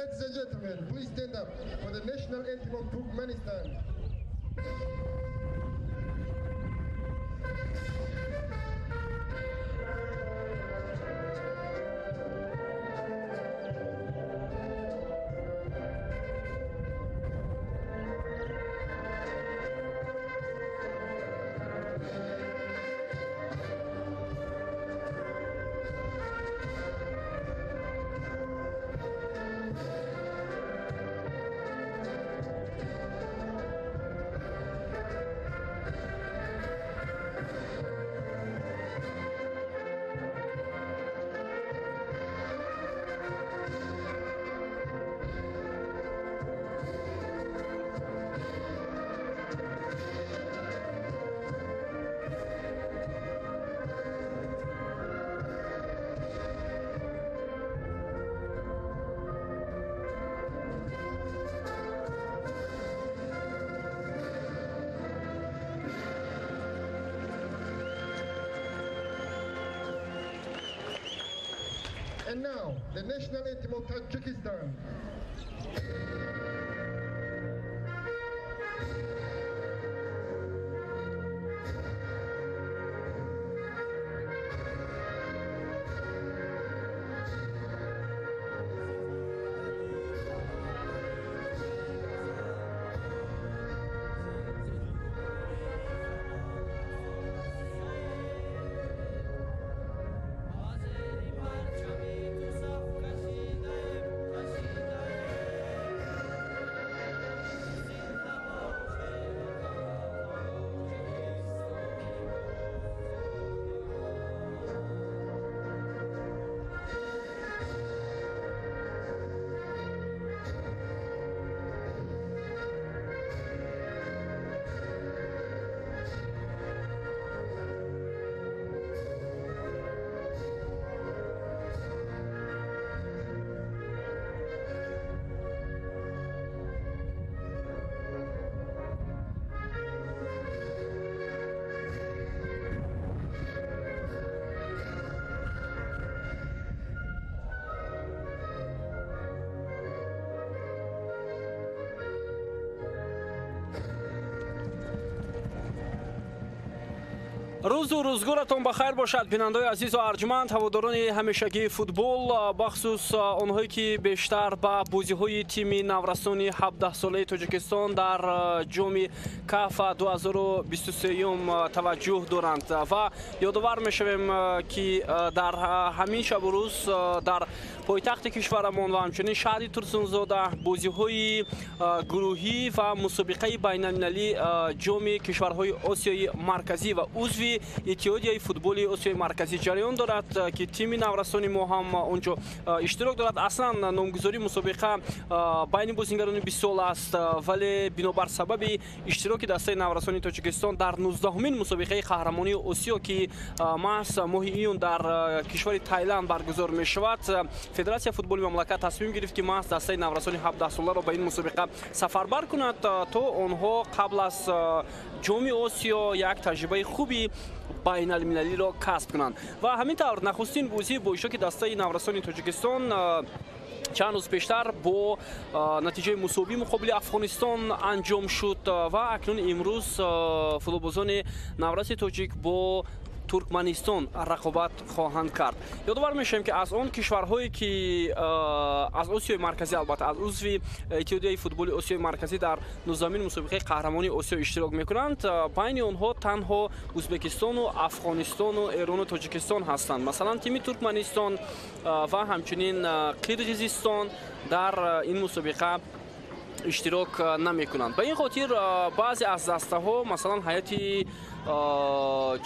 Ladies and gentlemen, please stand up for the national anthem of Turkmenistan. And now, the national anthem of Tajikistan. рӯзу рӯзгоратон бахайр бошад бинандаои азизу арҷманд ҳаводорони ҳамешагии футбол бахусус онҳое ки бештар ба бозиҳои тими наврасони 17-солаи Тоҷикистон дар ҷоми кафа 2023 таваҷҷӯҳ доранд ва ёдовар мешавем ки дар ҳамин шабу рӯз дар пойтахти кишварамон ва ҳамчунин шаҳри Турсунзода бозиҳои гурӯҳӣ ва мусобиқаи байналмилалии ҷоми кишварҳои Осиёи марказӣ ва узви иттиҳодияи футболи Осиёи марказӣ ҷараён дорад ки тими наврасони мо ҳам онҷо иштирок дорад. Аслан номгузории мусобиқа байни бозингарони 20 сол аст, вале бинобар сабаби иштироки дастаи наврасони Тоҷикистон дар 19-умин мусобиқаи қаҳрамонии Осиё ки маҳз моҳи июн дар кишвари Тайланд баргузор мешавад, Федератсияи футболи мамлакат тасмим гирифт ки маҳз дастаи наврасони 17-соларо ба ин мусобиқа сафарбар кунад то онҳо қабл аз ҷоми Осиё як таҷрибаи хуби байналмилалиро касб кунанд. Ва ҳамин тавр нахустин бозии бо иштироки дастаи наврасони Тоҷикистон чанд рӯз пештар бо натиҷаи мусови муқобили Афғонистон анҷом шуд ва акнун имрӯз футболбозони навраси тоҷик бо Туркманистон рақобат хоҳанд кард. Ёдовар мешавем ки аз он кишварҳое ки аз Осиёи марказӣ албатта аз узви иттиҳодияи футболи Осиёи марказӣ дар 19-умин мусобиқаи қаҳрамонии Осиё иштирок мекунанд, байни онҳо танҳо Узбекистону, Афғонистону, Эрону Тоҷикистон ҳастанд. Масалан, тими Туркманистон ва ҳамчунин Қирғизистон дар ин мусобиқа иштирок намекунанд. Ба ин хотир баъзе аз дастаҳо масалан ҳайати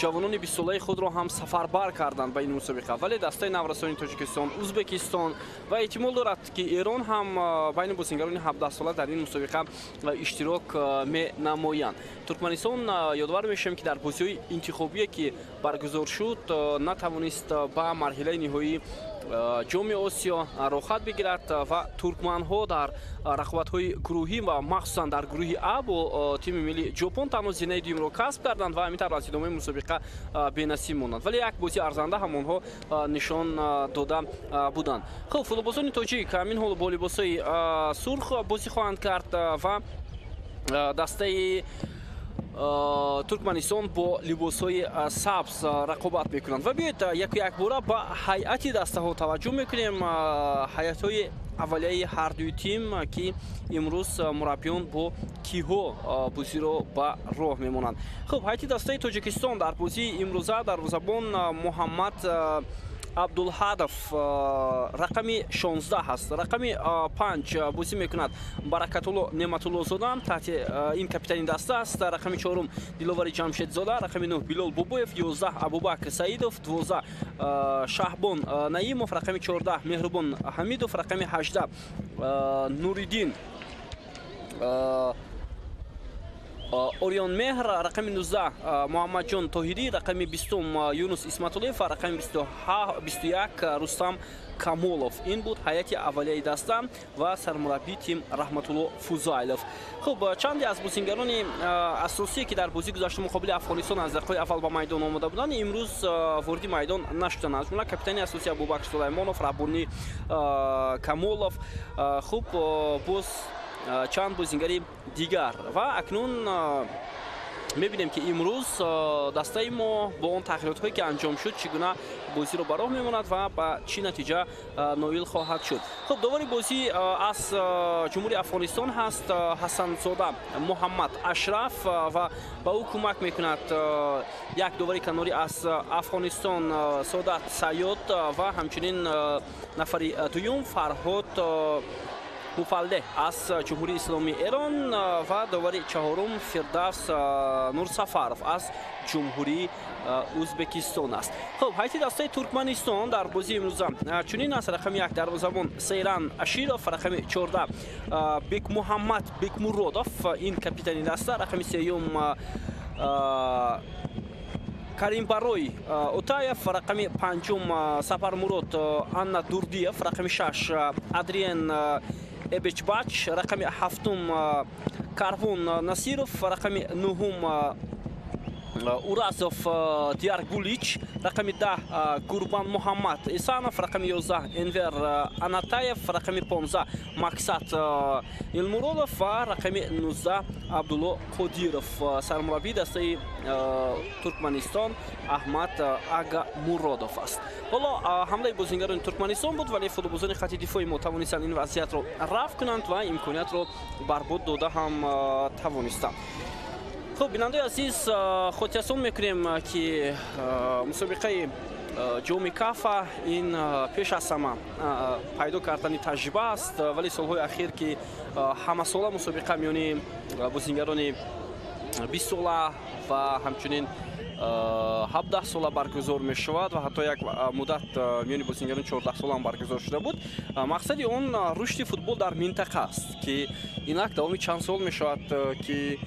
ҷавонони 20-солаи худро ҳам сафарбар карданд ба ин мусобиқа, вале дастаи наврасони Тоҷикистон, Узбекистон ва эҳтимол дорад ки Эрон ҳам байни бозингарони 17-сола дар ин мусобиқа иштирок менамоянд. Туркманистон ёдовар мешавем ки дар бозиҳои интихобие ки баргузор шуд натавонист ба марҳилаи ниҳоӣ ҷоми осиё рохат бигирад ва туркманҳо дар рақобатҳои гурӯҳӣ ва махсусан дар гурӯҳи А бо тими миллии ҷопон танҳо зинаи дуюмро касб карданд ва ҳамин тавр аз идомаи мусобиқа бенасиб монанд, вале як бозии арзанда ҳам онҳо нишон дода буданд. хуб, футболбозони тоҷик ҳамин ҳол бо либосҳои сурх бозӣ хоҳанд кард ва дастаи Туркманистон бо либосҳои сабз рақобат мекунанд. Ва биёед як бора ба ҳайати дастаҳо таваҷҷӯҳ мекунем. ҳайатҳои аввалияи ҳардуи тим ки имрӯз мураббиён бо киҳо бозиро ба роҳ мемонанд. хуб, ҳайати дастаи Тоҷикистон дар бозии имрӯза дарвозабон Муҳаммад Абдулҳадов рақами 16 ҳаст. Рақами 5 бозӣ мекунад Баракатулло Неъматуллозода, таҳти ин капитани даста аст. Рақами 4 Диловари Ҷамшедзода, рақами 9 Билол Бобоев, 11 Абубакр Саидов, 12 Шаҳбон Наимов, рақами 14 Меҳрубон Ҳамидов, рақами 18 Нуриддин Орион Меҳр, рақами 19 Муҳаммадҷон Тоҳирӣ, рақами 20 Юнус Исматуллиев, рақами 21 Рустам Камолов. Ин буд ҳайати аввалияи даста ва сармураббии тим Раҳматулло Фузайлов. хуб, чанде аз бозингарони асосие ки дар бозии гузашта муқобили Афғонистон аз дақиқаи аввал ба майдон омада буданд, имрӯз вориди майдон нашуданд. аз ҷумла капитани асосии Абубакр Сулаймонов, Раббони Камолов, хуб, боз чанд бозингари дигар. ва акнун мебинем ки имрӯз дастаи мо бо он тағйиротҳое ки анҷом шуд чӣ гуна бозиро ба роҳ мемонад ва ба чӣ натиҷа ноил хоҳад шуд. хуб, довори бозӣ аз ҷумҳури Афғонистон ҳаст Ҳасанзода Муҳаммад Ашраф ва ба ӯ кӯмак мекунад як довари канорӣ аз Афғонистон Содат Саёд ва ҳамчунин нафари дуюм Фарҳод Муфаллеҳ аз ҷумҳурии исломии Эрон ва довари чаҳорум Фирдавс Нурсафаров аз ҷумҳурии Ӯзбекистон аст. хуб, ҳайати дастаи Туркманистон дар бозии имрӯза чунин аст. рақами 1 дарвозабон Сейран Аширов, рақами 14 Бекмуҳаммад Бекмуродов, ин капитани даста, рақами 3 Каримбарои Отаев, рақами 5 Сапармурод Анна Дурдиев, рақами 6 Адриен Эбечбач, рақами 7 Карвон Насиров, рақами 9 Уразов Диаргулич, рақами 10 Гурбан Муҳаммад Исанов, рақами 11 Энвер Анатаев, рақами 15 Максат Илмуродов ва рақами 19 Абдулло Қодиров. сармураббии дастаи Туркманистон Аҳмад Агамуродов аст. ҳоло ҳамлаи бозингарони Туркманистон буд, вале футболбозони хатти дифои мо тавонистанд ин вазъиятро рафъ кунанд ва имкониятро барбод дода ҳам тавонистанд. хуб, бинандаи азиз, хотиррасон мекунем ки мусобиқаи ҷоми Кафа ин пеш аз ҳама пайдо кардани таҷриба аст, вале солҳои ахир ки ҳамасола мусобиқа миёни бозингарони 20 сола ва ҳамчунин 17 сола баргузор мешавад ва ҳатто як муддат миёни бозингарони 14 сола ҳам баргузор шуда буд. мақсади он рушди футбол дар минтақа аст ки инак давоми чанд сол мешавад ки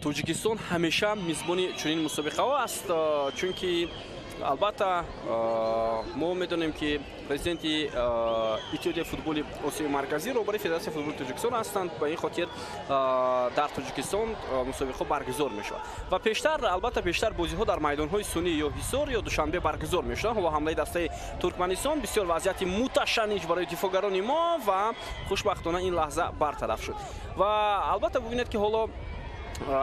Тоҷикистон ҳамеша мизбони чунин мусобиқаҳо аст, чунки албатта мо медонем ки президенти иттиҳодияи футболи Осиёи марказӣ роҳбари Федератсияи футболи Тоҷикистон ҳастанд. Ба ин хотир дар Тоҷикистон мусобиқаҳо баргузор мешавад ва пештар албатта бештар бозиҳо дар майдонҳои сунӣ ё Ҳисор ё Душанбе баргузор мешуданд. ҳоло ҳамлаи дастаи Туркманистон бисёр вазъияти муташанниж барои дифоъгарони мо ва хушбахтона ин лаҳза бартараф шуд. ва албатта бубинед ки ҳоло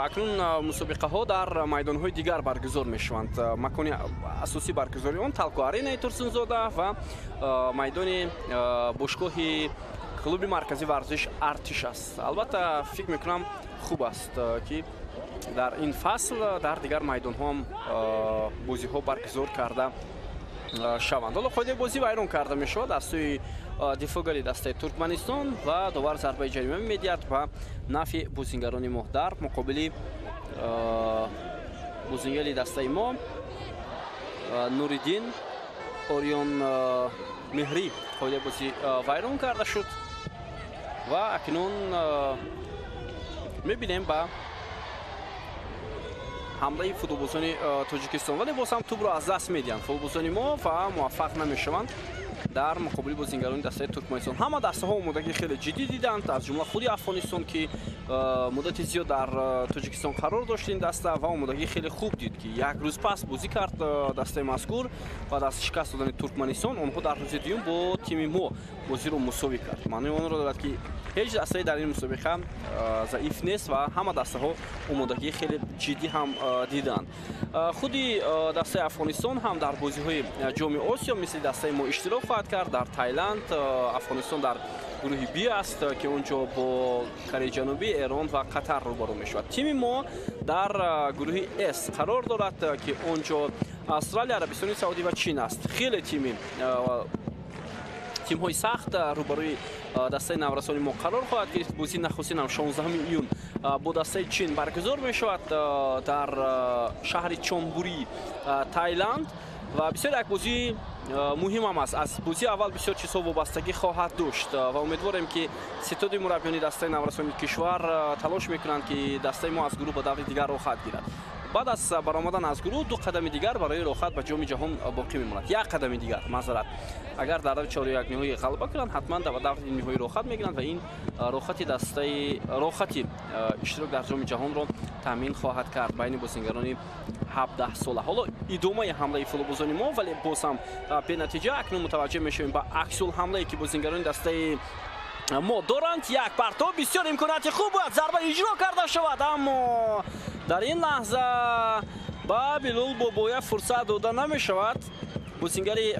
акнун мусобиқаҳо дар майдонҳои дигар баргузор мешаванд. макони асосии баргузори он Талко Аренаи Турсунзода ва майдони бошгоҳи клуби марказии варзиш Артиш аст. албатта фикр мекунам хуб аст ки дар ин фасл дар дигар майдонҳо ҳам бозиҳо баргузор карда шаванд. ҳоло қоидаи бозӣ вайрон карда мешавад аз сӯи дифоъгари дастаи Туркманистон ва довар зарбаи ҷарима медиҳад ба нафъи бозингарони мо дар муқобили бозингари дастаи мо Нуриддин Орион Меҳрӣ. қоидаи бозӣ вайрон карда шуд ва акнун мебинем ба ҳамлаи футболбозони Тоҷикистон, вале боз ҳам тӯбро аз даст медиҳанд футболбозони мо ва муваффақ намешаванд. дар муқобили бозингарони дастаи туркманистон. Ҳама дастаҳо омодагӣ хеле ҷиддӣ диданд, аз ҷумла худи Афғонистон ки муддати зиёд дар Тоҷикистон қарор дошт ин даста ва омодагӣ хеле хуб дид ки як рӯз пас бозӣ кард дастаи мазкур баъд аз шикаст додани Туркманистон. Онҳо дар рӯзи дуюм бо тими мо бозиро мусовӣ кард. маънои онро дорад ки ҳеҷ дастае дар ин мусобиқа заиф нест ва ҳама дастаҳо омодагӣ хеле ҷиддӣ ҳам диданд. худи дастаи Афғонистон ҳам дар бозиҳои ҷоми Осиё мисли дастаи мо иштирок хоҳад кард. Дар Тайланд Афғонистон дар гурӯҳи Б аст ки онҷо бо Кореяи Ҷанубӣ, Эрон ва Қатар рӯбарӯ мешавад. Тими мо дар гурӯҳи С қарор дорад ки онҷо Австралия, Арабистони Саудӣ ва Чин аст. хеле тимҳои сахт рӯбарӯи дастаи наврасони мо қарор хоҳад гирифт. бозии нахустинам 16 июн бо дастаи Чин баргузор мешавад дар шаҳри Чонбурӣ, Тайланд ва бисёр як бозии муҳим ҳам аст. аз бозии аввал бисёр чизҳо вобастагӣ хоҳад дошт ва умедворем ки ситоди мураббиёни дастаи наврасони кишвар талош мекунанд ки дастаи мо аз гурӯҳ ба даври дигар рохат гирад. баъд аз баромадан аз гурӯҳ ду қадами дигар барои рохат ба ҷоми ҷаҳон боқӣ мемонад. як қадами дигар маъзарат. агар дар даври чору якниҳоӣ ғалаба кунанд, ҳатман ба даври ниҳоӣ рохат мегиранд ва ин рохати иштирок дар ҷоми ҷаҳонро таъмин хоҳад кард байни бозингарони 17 сола. ҳоло идомаи ҳамлаи футболбозони мо, вале боз ҳам бенатиҷа. акнун мутаваҷҷеҳ мешавем ба аксулҳамлае ки бозингарони дастаи мо доранд. як партов, бисёр имконияти хуб бояд зарба иҷро карда шавад, аммо дар ин лаҳза ба Билол Бобоя фурсат дода намешавад. бозингари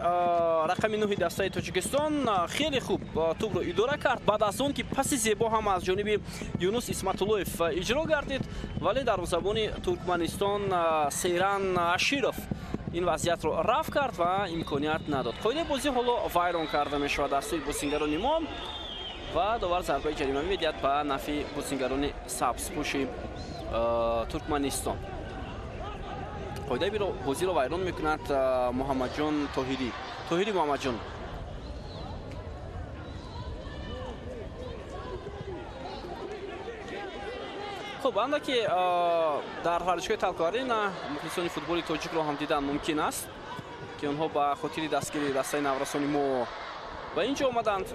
рақами 9 дастаи Тоҷикистон хеле хуб тӯбро идора кард баъд аз он ки паси зебо ҳам аз ҷониби Юнус Исматуллоев иҷро гардид, вале дарвозабони Туркманистон Сейран Аширов ин вазъиятро рафт кард ва имконият надод. қоидаи бозӣ ҳоло вайрон карда мешавад аз сӯи бозингарони мо ва довар зарбаи ҷарима медиҳад ба нафи бозингарони сабзпӯши Туркманистон. қоидаи бозиро вайрон мекунад Муҳаммаҷон Тоҳирӣ Муҳаммаҷон. хуб, андаки дар варзишгоҳи талқиарина мухлисони футболи тоҷикро ҳам дидан мумкин аст ки онҳо ба хотири дастгири дастаи наврасони мо ба ин ҷо омаданд.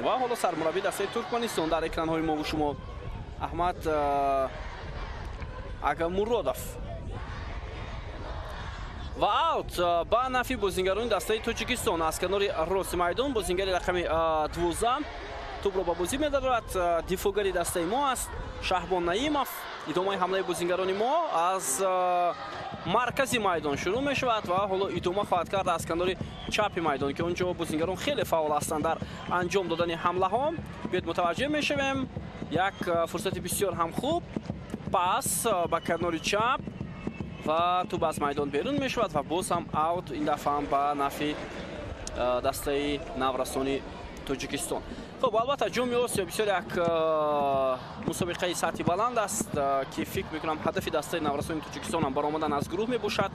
ва ҳоло сармураббии дастаи Туркманистон дар экранҳои мо шумо Аҳмад Агамуродов ва аут ба нафи бозингарони дастаи Тоҷикистон аз канори рости майдон. бозингари рақами 12 тӯбро ба бозӣ медарад. дифогари дастаи мо аст Шаҳбон Наимов. идомаи ҳамлаи бозингарони мо аз маркази майдон шурӯъ мешавад ва ҳоло идома хоҳад кард аз канори чапи майдон ки онҷо бозингарон хеле фаъол ҳастанд дар анҷом додани ҳамлаҳо. биёед мутаваҷҷеҳ мешавем. як фурсати бисёр ҳам хуб, пас ба канори чап ва тӯб аз майдон берун мешавад ва боз ҳам аут, ин дафъа ҳам ба нафи дастаи наврасони Тоҷикистон. хуб, албатта ҷоми Осиё бисёр як мусобиқаи сатҳи баланд аст ки фикр мекунам ҳадафи дастаи наврасони Тоҷикистон ҳам баромадан аз гурӯҳ мебошад,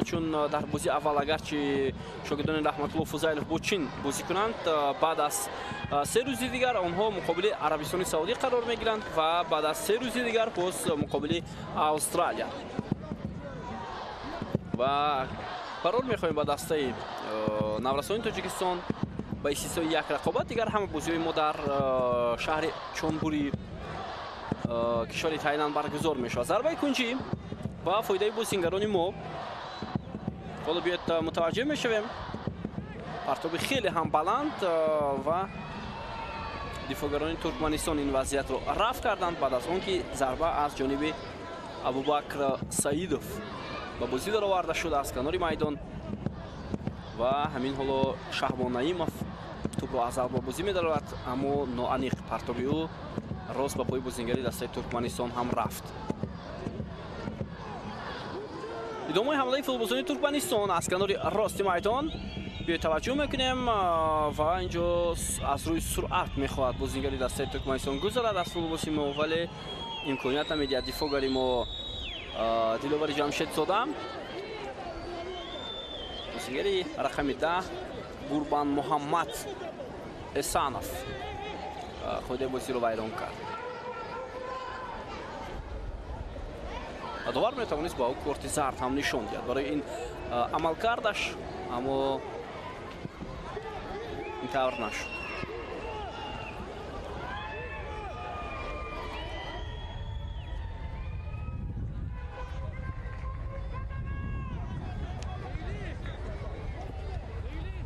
чун дар бозии аввал агарчи шогирдони Раҳматулло Фузайлов бо Чин бозӣ кунанд, баъд аз 3 рӯзи дигар онҳо муқобили Арабистони Саудӣ қарор мегиранд ва баъд аз 3 рӯзи дигар боз муқобили Австралия. ва қарор мехоҳем ба дастаи наврасони Тоҷикистон ба истиснои як рақобат дигар ҳама бозиҳои мо дар шаҳри Чонбурӣ, кишвари Тайланд баргузор мешавад. зарбаи кунҷӣ ба фоидаи бозингарони мо. ҳоло биёед мутаваҷҷеҳ мешавем. партоби хеле ҳам баланд ва дифогарони Туркманистон ин вазъиятро рафт карданд баъд аз он ки зарба аз ҷониби Абубакр Саидов ба бозӣ дароварда шуд аз канори майдон ва ҳамин ҳоло Шаҳбон Наимов тӯбро аз алба бозӣ медарад, аммо ноаниқ партоби ӯ рост ба пои бозингари дастаи Туркманистон ҳам рафт. идомаи ҳамлаи футболбозони Туркманистон аз канори рости майдон биёед таваҷҷӯҳ мекунем ва инҷо аз рӯи суръат мехоҳад бозингари дастаи Туркманистон гузарад аз футболбози мо, вале имконият намедиҳад дифогари мо Диловари Ҷамшедзода. бозингари рақами 10 Гурбан Муҳаммад Эсанов қоидаи бозиро вайрон кард. давар метавонист ба ӯ корти зард ҳам нишон диҳад барои ин амалкардаш, аммо ин тавр нашуд.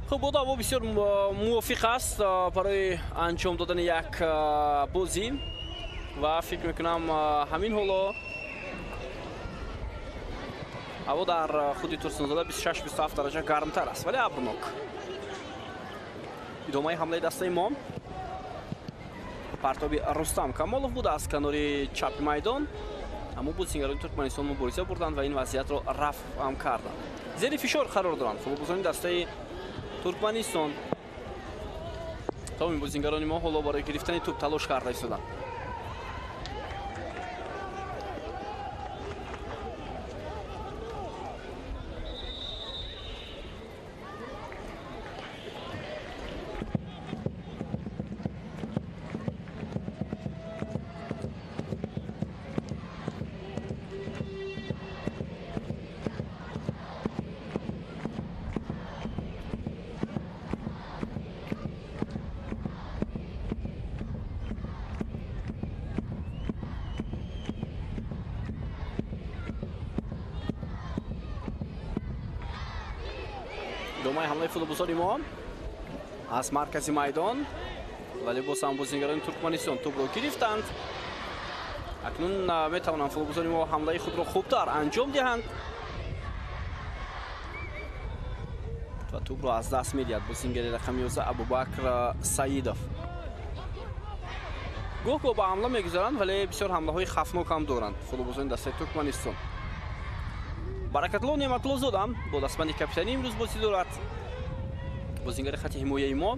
خب با بسیار موافق است برای انجام دادن یک بازی و فکر میکنم همین حالا هوا در خود ترسانزاده 26-27 درجه گرمتر است ولی ابرناک. ادامه حمله دسته ما پرتابی رستم کمالов بود از کنار چپ میدان، اما بازیگران ترکمنستان مبارزه بردند و این وضعیت را رفع هم کردند. زیر فشار قرار دارند فوتبالبازان دسته ترکمنستان. تمام بازیگران ما حالا برای گرفتن توپ تلاش کرده ایستادند. دومای حمله فوتبالبازان ما از مرکز میدان ولی باز هم بازیگران ترکمنستان توپ را گرفتند. اکنون میتوانند فوتبالبازان ما حمله خود را خوبتر انجام دهند و توپ را از دست میدهد بازیگر رقم 11 ابوبکر سعیدов. گاه با حمله میگذارند ولی بسیار حمله های خفناک هم دارند فوتبالبازان دسته ترکمنستان. баракатло неъматлозодам бо дастбанди капитанӣ имрӯз бозӣ дорад бозигари хати ҳимояи мо.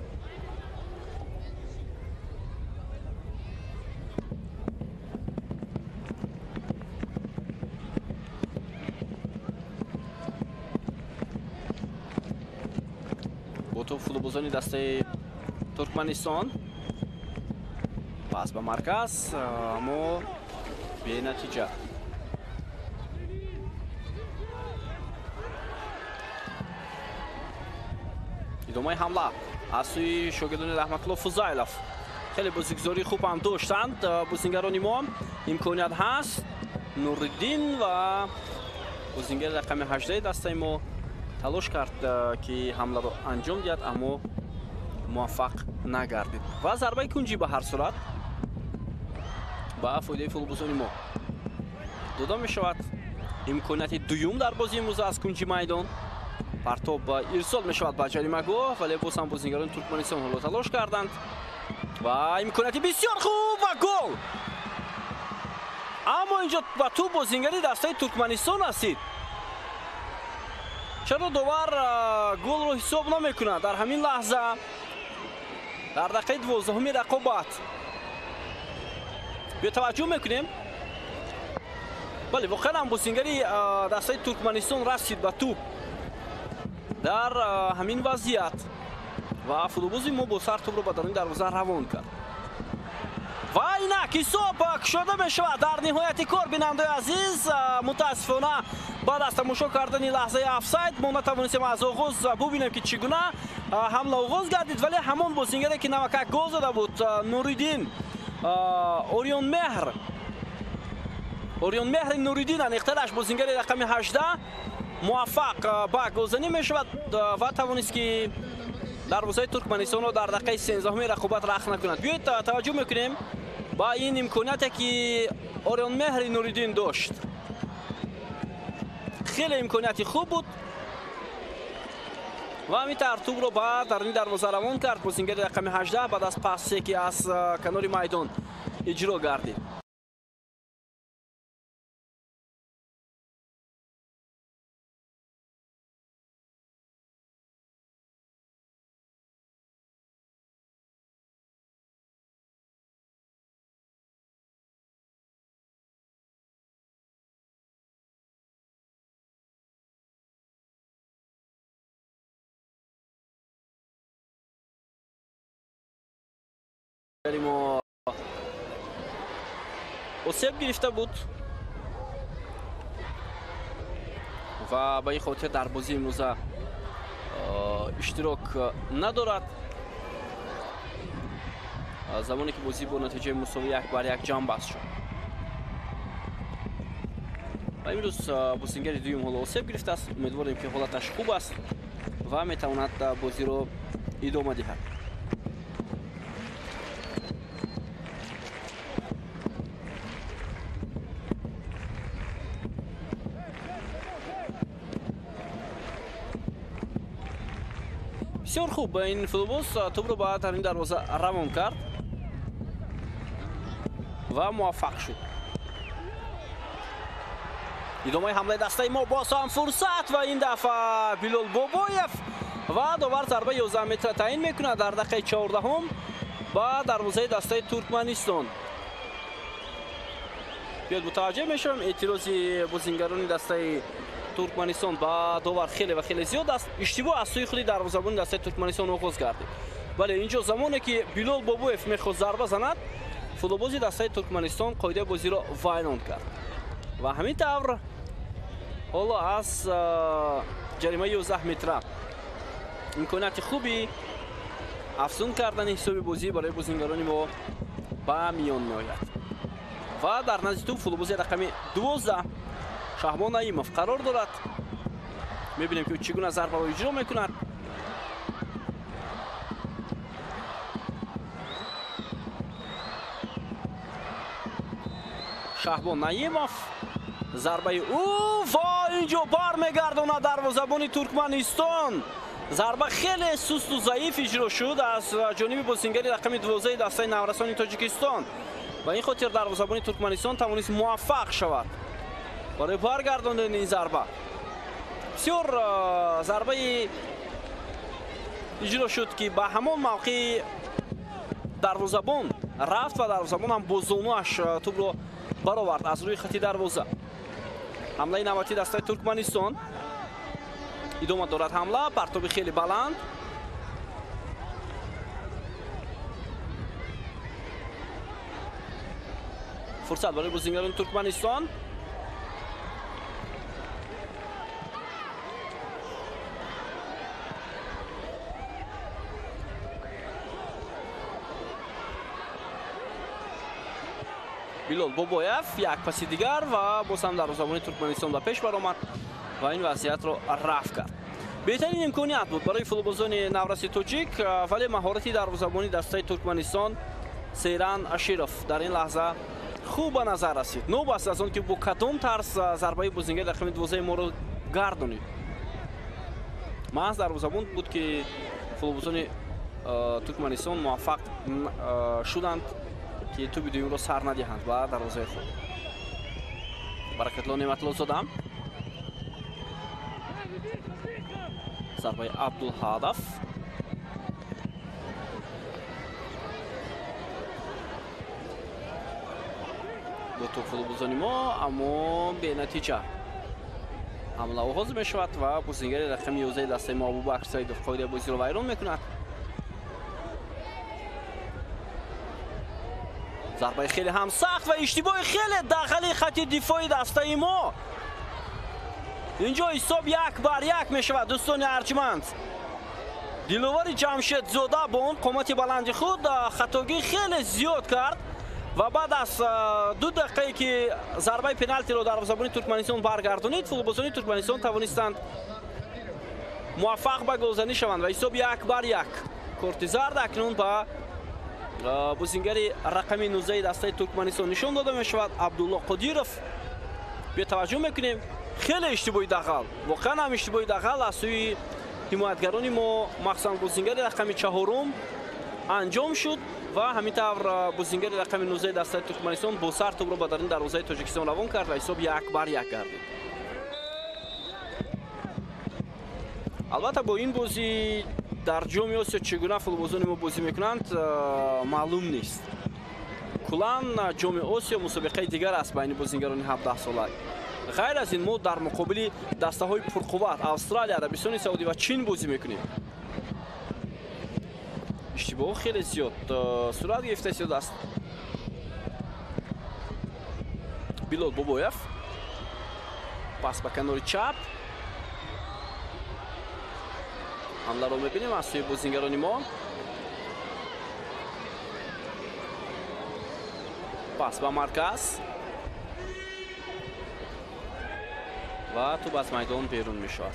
бо то футболбозони дастаи туркманистон пас ба марказ аммо бенатиҷа. ادامه حمله از سوی شاگردان رحمتالله فضایلov. خیلی بازیگزاری خوب هم داشتند بازیگران ما. امکانیت هست نوردین و بازیگر رقم 18 دسته ما تلاش کرد که حمله را انجام دهد اما موفق نگردید و ضربه کنجی به هر صورت با فایده فوتبالبازان ما داده می شود. امکانیت دوم در بازی امروز از کنجی میدان پرتاب ارسال می شود به جریمه‌گاه ولی باز هم بازیگران ترکمنستان حالا تلاش کردند و امکانیت بسیار خوب و گل. اما اینجا با تو بازیگری دسته ترکمنستان هستید. چرا داور گل رو حساب نمی‌کند در همین لحظه در دقیقه 12 رقابت؟ به توجه میکنیم بله واقعا هم بازیگری دسته ترکمنستان رسید به توپ در همین وضعیت و فوتبالبازی ما با سر توپ رو به درون دروازه روان کرد و اینک حساب شده می شود. در نهایت کار بیننده عزیز متاسفانه بعد از تماشا کردن لحظه افساید ما نتوانستیم از آغاز ببینیم که چگونه حمله آغاز گردید ولی همون بازیگری که نمکک گل زده بود نوریدین اوریون مهر نوریدین انیخته‌اش بازیگر رقم 18 موفق به گلزنی می شود و توانست که دروازه ترکمنستان را در دقیقه 13 رقابت رخ نکند. بیایید توجه میکنیم با این امکانیتی که اوریون مهر نوریدین داشت. خیلی امکانیتی خوب بود و همین توپ را به درون دروازه روان کرد بازیگر رقم 18 بعد از پاسی که از کنار میدان اجرا گردید. осеб гирифта буд و به این خاطر در بازی امروز اشتراک ندارد. زمانی که بازی با نتیجه مساوی 1-1 جام بست شد و امروز بازیگر دوم حال آسیب گرفته است. امیدواریم که حالتش خوب است و میتواند بازی رو ادامه دهد. بسیار خوب این فیلبوس توپ رو باید در این دروازه روان کرد و موفق شد. ادامه حمله دسته ما باز هم فرصت و این دفعه بیلال بابایف و داور ضربه 11 متر تعیین میکنه در دقیقه 14 با دروازه دسته ترکمنستان. بیاد متوجه میشم اعتراضی بازیگران دسته ترکمنستان با داور خیلی و خیلی زیاد است. اشتباه از سوی خود دروازه‌بان دسته ترکمنستان آغاز کرده. ولی اینجا زمانی که بیلال بابایف میخواست ضربه زند، فوتبالبازی دسته ترکمنستان قاعده بازی را وایران کرد و همین طور حالا از جریمه 11 متر امکانات خوبی افزون کردن حساب بازی برای بازیگران ما با میان میآید و در نزد توپ فوتبالبازی رقم 12 شهبان نعیمов قرار دارد. میبینیم که چگونه ضربه را اجرا میکند. شهبان نعیمов ضربه او و اینجا برمیگرداند دروازه‌بان ترکمنستان. ضربه خیلی سست و ضعیف اجرا شد از جانب بازیگر رقم 12 دسته نورسان تاجیکستان و این خاطر دروازه‌بان ترکمنستان توانست موفق شود برای برگرداندن این ضربه. بسیار ضربه اجرا شد که به همان موقع دروازه‌بان رفت و دروازه‌بان هم با زانوش توپ را برآورد از روی خط دروازه. حمله نوبتی دسته ترکمنستان ادامه دارد. حمله پرتاب خیلی بلند فرصت برای بازیگران ترکمنستان. بیلال بابایف یک پس دیگر و باز هم دروازه‌بان ترکمنستان به پیش برآمد و این وضعیت را رفع کرد. بهترین امکانیت بود برای فوتبالبازان نورس تاجیک ولی مهارتی دروازه‌بانی دسته ترکمنستان سیران اشیرف در این لحظه خوب به نظر رسید. نو بس از اون که با کدام طرز ضربه بازیگر رقم 12 ما رو گردانید. محض دروازه‌بان بود که فوتبالبازان ترکمنستان موفق شدند که توپ دوم را سر ندهند و دروازه خود. برکتالله نعمتالله زاده ضربه عبدالهدف دو توپ فوتبالبازان ما اما به نتیجه. حمله آغاز می شود و بازیگر رقم 11 دسته ما ابوبکر سیدов قاعده بازی را ویران میکند. ضربه خیلی هم سخت و اشتباه خیلی داخل خط دفاعی دسته ما. اینجا حساب 1-1 می شود دوستان ارجمند. دلوار جمشید زاده با اون قامت بلند خود خطاگی خیلی زیاد کرد و بعد از 2 دقیقه که ضربه پنالتی را دروازه‌بان ترکمنستان برگردانید فوتبالبازان ترکمنستان توانستند موفق به گلزنی شوند و حساب 1-1 کارت زرد اکنون به بازیگر رقم 19 دسته ترکمنستان نشان داده می شود. عبدالله قادیرов به توجه میکنیم خیلی اشتباهی داخل واقعا هم اشتباهی داخل از سوی حمایتگران ما مخصوصا بازیگر رقم 4 انجام شد و همینطور بازیگر رقم 19 دسته ترکمنستان با سر توپ را به درون دروازه تاجیکستان روان کرد و حساب 1-1 گردید. البته با این بازی در جام آسیا چگونه فوتبالبازان ما بازی میکنند معلوم نیست. کلان جام آسیا مسابقه دیگر است بین بازیگران 17 ساله. غیر از این ما در مقابل دسته های پرقوت استرالیا، عربستان سعودی و چین بازی میکنیم. اشتباه خیلی زیاد صورت گرفته شده است. بیلال بابایف پاس به کنار چپ حمله رو می‌بینیم از سوی بازیگران ما. پاس به مرکز و توپ از میدان بیرون می‌شود.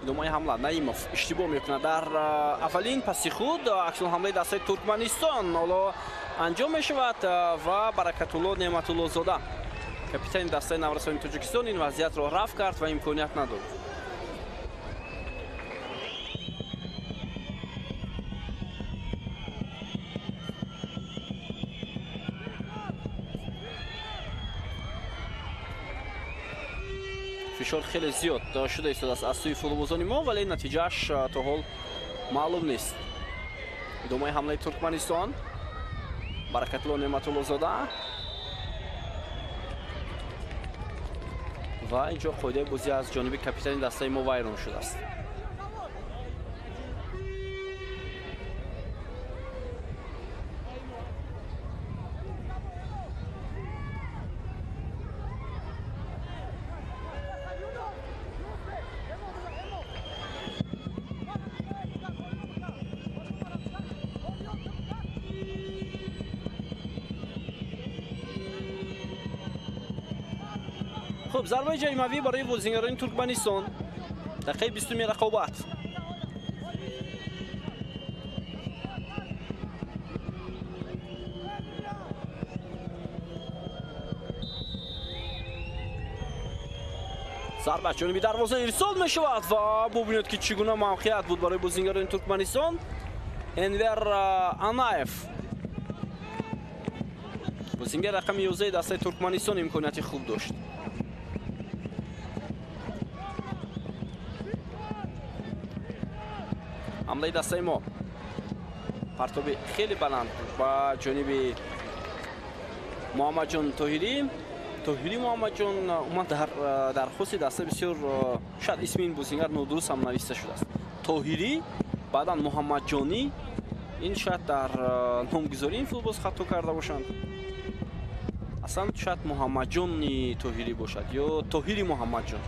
دومای حمله نعیمов اشتباه میکنه در اولین پاس خود. اکشن حمله دسته ترکمنستان حالا انجام میشود و برکت‌الله نعمت‌الله زاده کاپیتان دسته نورسانی تاجیکستان این وضعیت را رفع کرد و امکانیت نداد. فشار خیلی زیاد شده است از سوی فوتبالبازان ما ولی نتیجهش تا حال معلوم نیست. ادامه حمله ترکمنستان برکت‌الله نعمت‌الله زاده و اینجا قاعده بازی از جانب کاپیتان دسته ما ویران شده است. خب ضربه جریمه‌ای برای بازیگران ترکمنستان. دقیقه 20 رقابت. ضربه جانبی دروازه ارسال می‌شود و ببینید که چگونه موقعیت بود برای بازیگران ترکمنستان. انور آنایف بازیگر رقم 11 دسته ترکمنستان امکانیت خوب داشت. حمله دسته ما پرتاب خیلی بلند با جانب محمد جان طاهری محمد جان اومد در درخواست دسته بسیار شاید اسم این بازیگر نادرست هم نوشته شده است. طاهری بعدا محمد جانی این شاید در نامگذاری این فوتبال خطا کرده باشند. اصلا شاید محمد جان طاهری باشد یا طاهری محمد جان.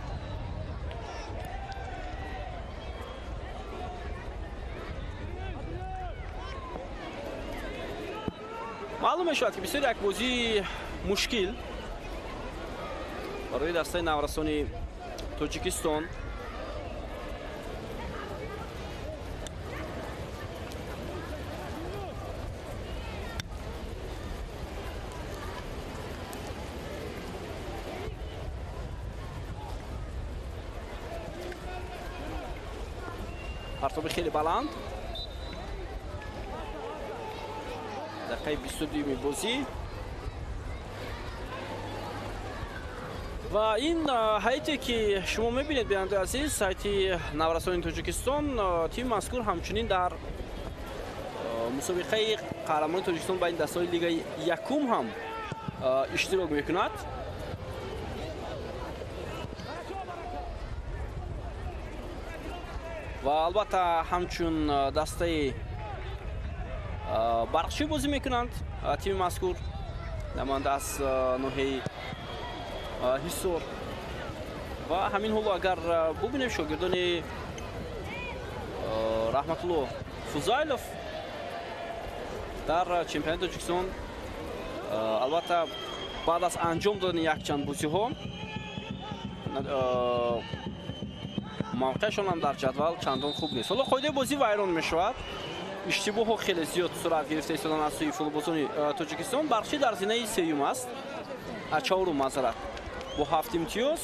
معلوم میشود که بسیار یک بازی مشکل برای دسته نورسانی تاجیکستان. پرتاب خیلی بلند. دقیقه 22 بازی و این هیئتی که شما میبینید بیننده عزیز، هیئت نورسانی تاجیکستان، تیم مذکور همچنین در مسابقه قهرمانی تاجیکستان بین دسته‌های لیگ یکم هم اشتراک میکند. و البته همچون دسته برقشی بازی میکنند. تیم مذکور نماینده از ناحیه حصار و همین حال اگر ببینیم شاگردان رحمت‌الله فوزایلوف در چمپیونات تاجیکستان البته بعد از انجام دادن یک چند بازی ها موقعشان هم در جدول چندان خوب نیست. حالا قاعده بازی ویران میشود. اشتباه ها خیلی زیاد صورت گرفته ایستادن از سوی فوتبالبازان تاجیکستان. برخی در زینه سوم است، چهارم معذرت با 7 امتیاز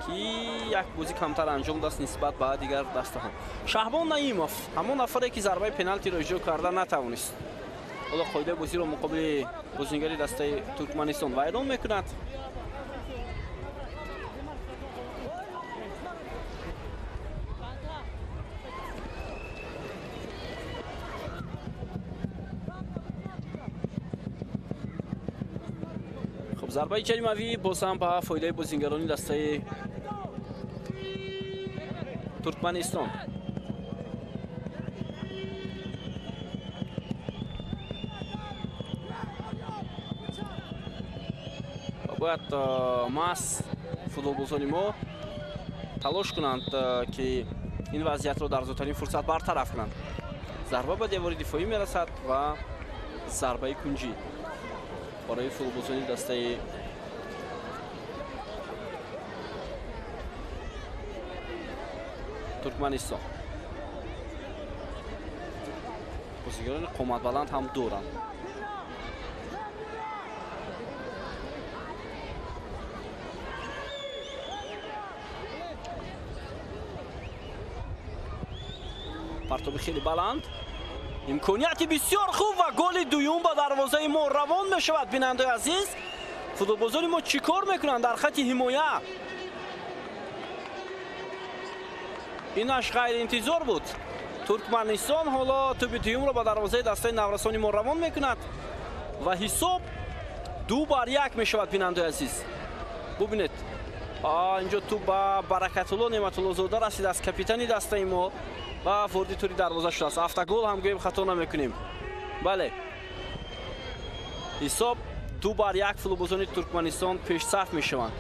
که یک بازی کمتر انجام داد نسبت به دیگر دسته ها. شهبان نعیمov همون نفری که ضربه پنالتی را اجرا کرده نتوانست. حالا قاعده بازی را مقابل بازیگری دسته ترکمنستان ویران میکند. ضربه جریمه‌ای باز هم به فایده بازیگران دسته ترکمنستان. باید ماس فوتبالبازان ما تلاش کنند که این وضعیت رو در زودترین فرصت برطرف کنند. ضربه به دیوار دفاعی میرسد و ضربه کنجی برای فوتبالبازان دسته ترکمنستان. بازیگران قامت بلند هم دارند. پرتاب خیلی بلند، امکانیتی بسیار خوب و گل دوم به دروازه ما روان میشود. بیننده عزیز، فوتبالبازان ما چیکار میکنند در خط حمایه؟ اینش غیر انتظار بود. ترکمنستان حالا توپ دوم را به دروازه دسته نورسان ما روان میکند و حساب 2-1 میشود. بیننده عزیز ببینید، اینجا تو با برکت الله نعمت الله زاده رسید از کاپیتان دسته ما و وارد توری دروازه شده است. هفته گل هم گویم خطا نمیکنیم. بله، حساب 2-1 فوتبالبازان ترکمنستان پیش صف میشوند.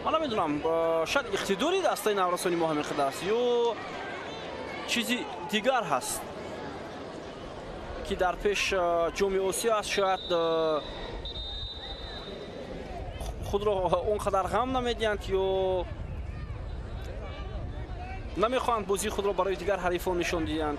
من نمیدونم شاید اقتداری دسته نورسانی ما همین قدر است یا چیزی دیگر هست که در پیش جام آسیا است. شاید خود را اونقدر غم نمیدهند یا نمیخواهند بازی خود را برای دیگر حریفان نشان دهند.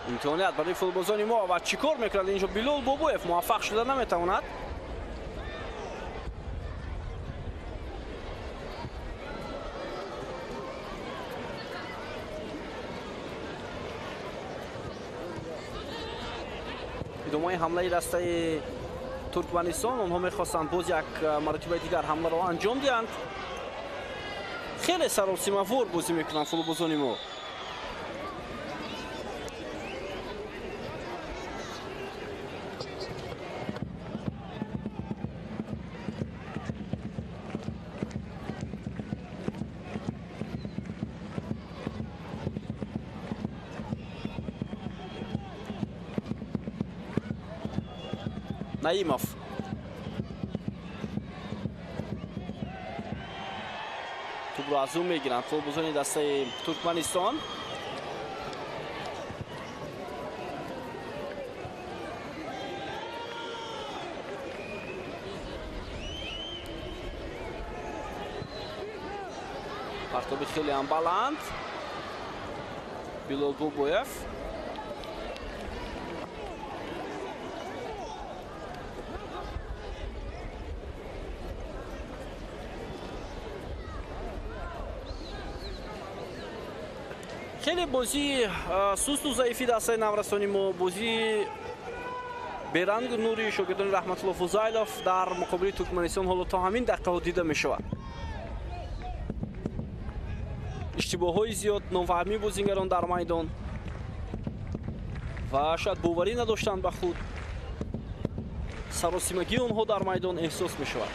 امکانیت برای فوتبالبازان ما و چیکار میکنند اینجا؟ بلال بابویف موفق شده نمیتواند. ادامه حمله دسته ترکمنستان، آنها میخواستند باز یک مرتبه دیگر حمله را انجام دهند. خیلی سراسیمه‌وار بازی میکنند فوتبالبازان ما. نایموف توپ رو از اون میگیرند فوتبالبازان دسته ترکمنستان. پرتاب خیلی هم بلند، بلال بابویف. خیلی بازی سست و ضعیفی دسته نورسانی ما، بازی بیرنگ نوری شاگردان رحمت الله فضایلوف در مقابل ترکمنستان حالا تا همین دقیقه دیده می شود. اشتباه های زیاد، نافهمی بازیگران در میدان و شاید باوری نداشتند به خود. سراسیمگی آنها در میدان احساس می شود.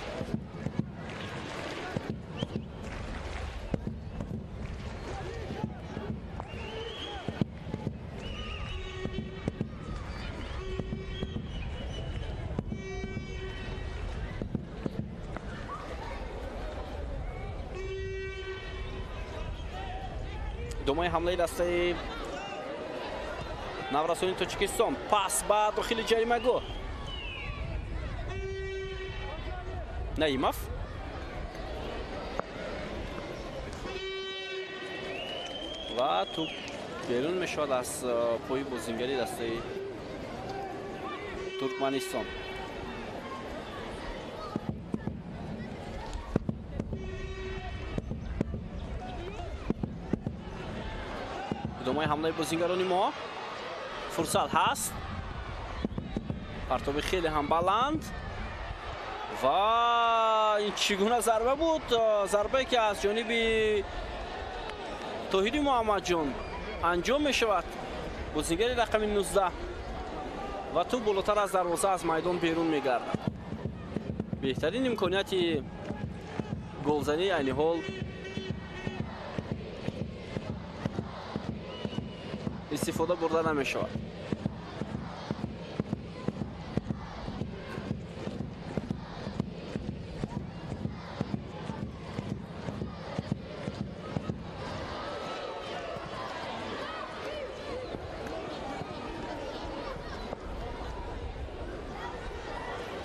ادامه حمله دسته نورسانی تاجیکستان، پاس به داخل جریمه گاه. نایموف و توپ بیرون میشود از پای بازیگری دسته ترکمنستان. ادامه حمله بازیگران ما، فرصت هست، پرتاب خیلی هم بلند و این چگونه ضربه بود؟ ضربه که از جانب توحیدی محمد جان انجام می شود. بازیگر رقم 19 و تو بالاتر از دروازه از میدان بیرون می گردد. بهترین امکانیت گلزنی این حال استفاده برده نمی شود.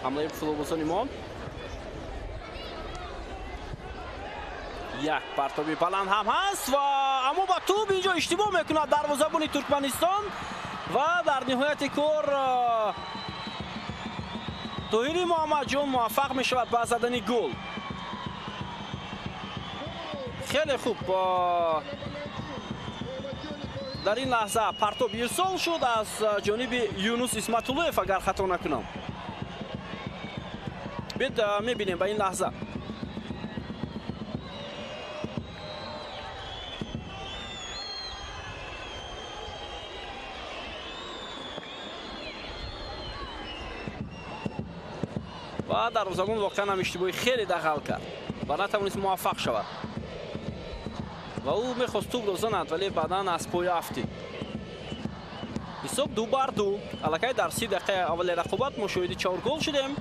حمله فوتبالبازان ما یک پرتابی بلند هم هست و اما با توپ اینجا اشتباه میکند دروازه‌بان ترکمنستان و در نهایت کار توحیدی محمد جان موفق می شود به زدن گل. خیلی خوب در این لحظه پرتاب ارسال شد از جانب یونس اسمت‌اللهیف اگر خطا نکنم. بید میبینیم به این لحظه و دروازه‌بان واقعا هم اشتباهی خیلی دخل کرد و نتوانست موفق شود و او میخواست توپ رو بزند ولی بعداً از پای افتید. حساب 2-2 الکی در 30 دقیقه اول رقابت ما شاهد 4 گل شدیم.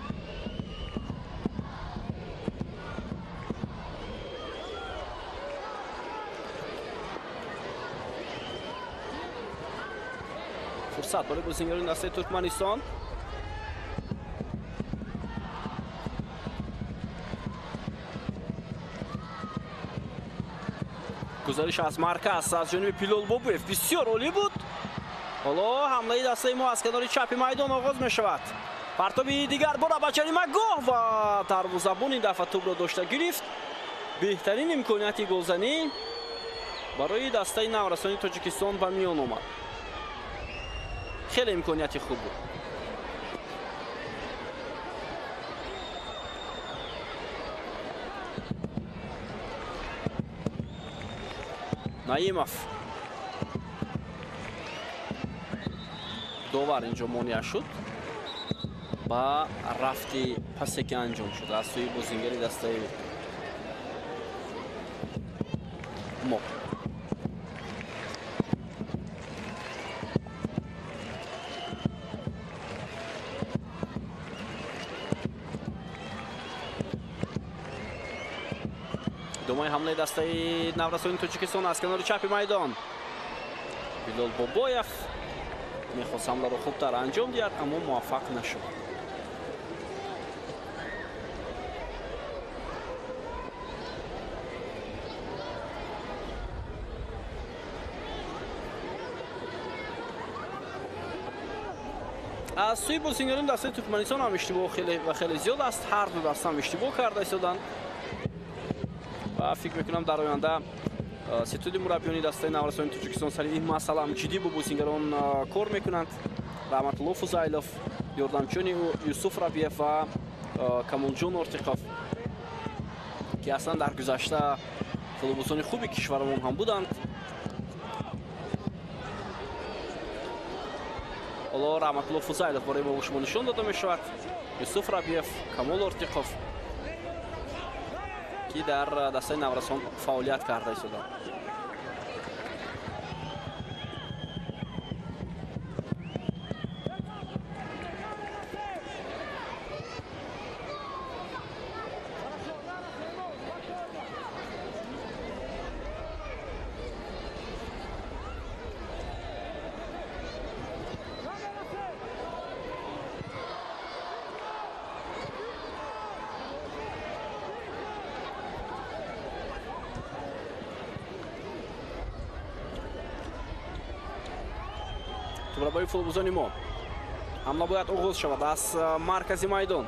فرصت برای بازیگران دسته ترکمنستان. گزارش از مرکز از جانب پیلول بوبوف بسیار عالی بود. حالا حمله دسته ما از کنار چپ میدان آغاز می شود. پرتابی دیگر برای به جریمه‌گاه و دروازه‌بان این دفعه توپ را داشته گرفت. بهترین امکانیت گلزنی برای دسته نورسانی تاجیکستان به میان آمد. خیلی امکانیت خوب بود. نایموف دوبار اینجا مانع شد با رفتی پسی که انجام شد از سوی بازیگری دسته ما. دومای حمله دسته نورسانی تاجیکستان از کنار چپ میدان. بیلال بابایف میخواست حمله رو خوبتر انجام دهد اما موفق نشد. از سوی بازیگران دسته ترکمنستان هم اشتباه خیلی زیاد است. هر دو دسته هم اشتباه کرده ایستادند و فکر میکنم در آینده ستاد مربیانی دسته نورسانی تاجیکستان سر این مسئله هم جدی با بازیگران کار میکنند. رحمتالله فضایلوف، یاردمچی یوسف ربیف و کمالجان ارتقاف که اصلا در گذشته فوتبالبازان خوبی کشورمون هم بودند. حالا رحمتالله فضایلوف برای ما شما نشان داده می شود. یوسف ربیف، کمال ارتقاف که در دسته نورسان فعالیت کرده ایستادند. برای فوتبالبازان ما حمله باید آغاز شود از مرکز میدان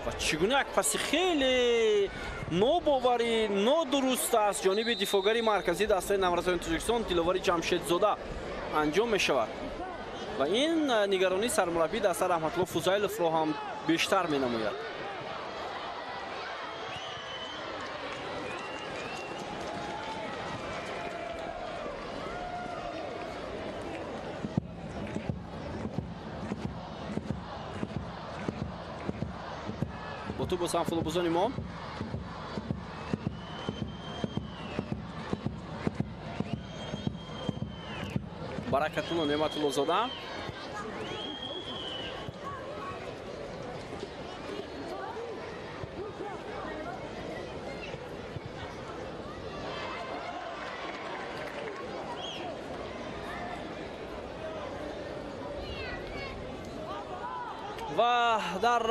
و چگونه یک پاس خیلی ناباوری نادرست از جانب دفاعگری مرکزی دسته نورسانی تاجیکستان دلاور جمشیدزاده انجام می شود و این نگرانی سرمربی دسته رحمتالله فضایلوف را هم بیشتر می نماید. با تو بسن فوتبالبازان ما برکتون و نعمت الله زاده و در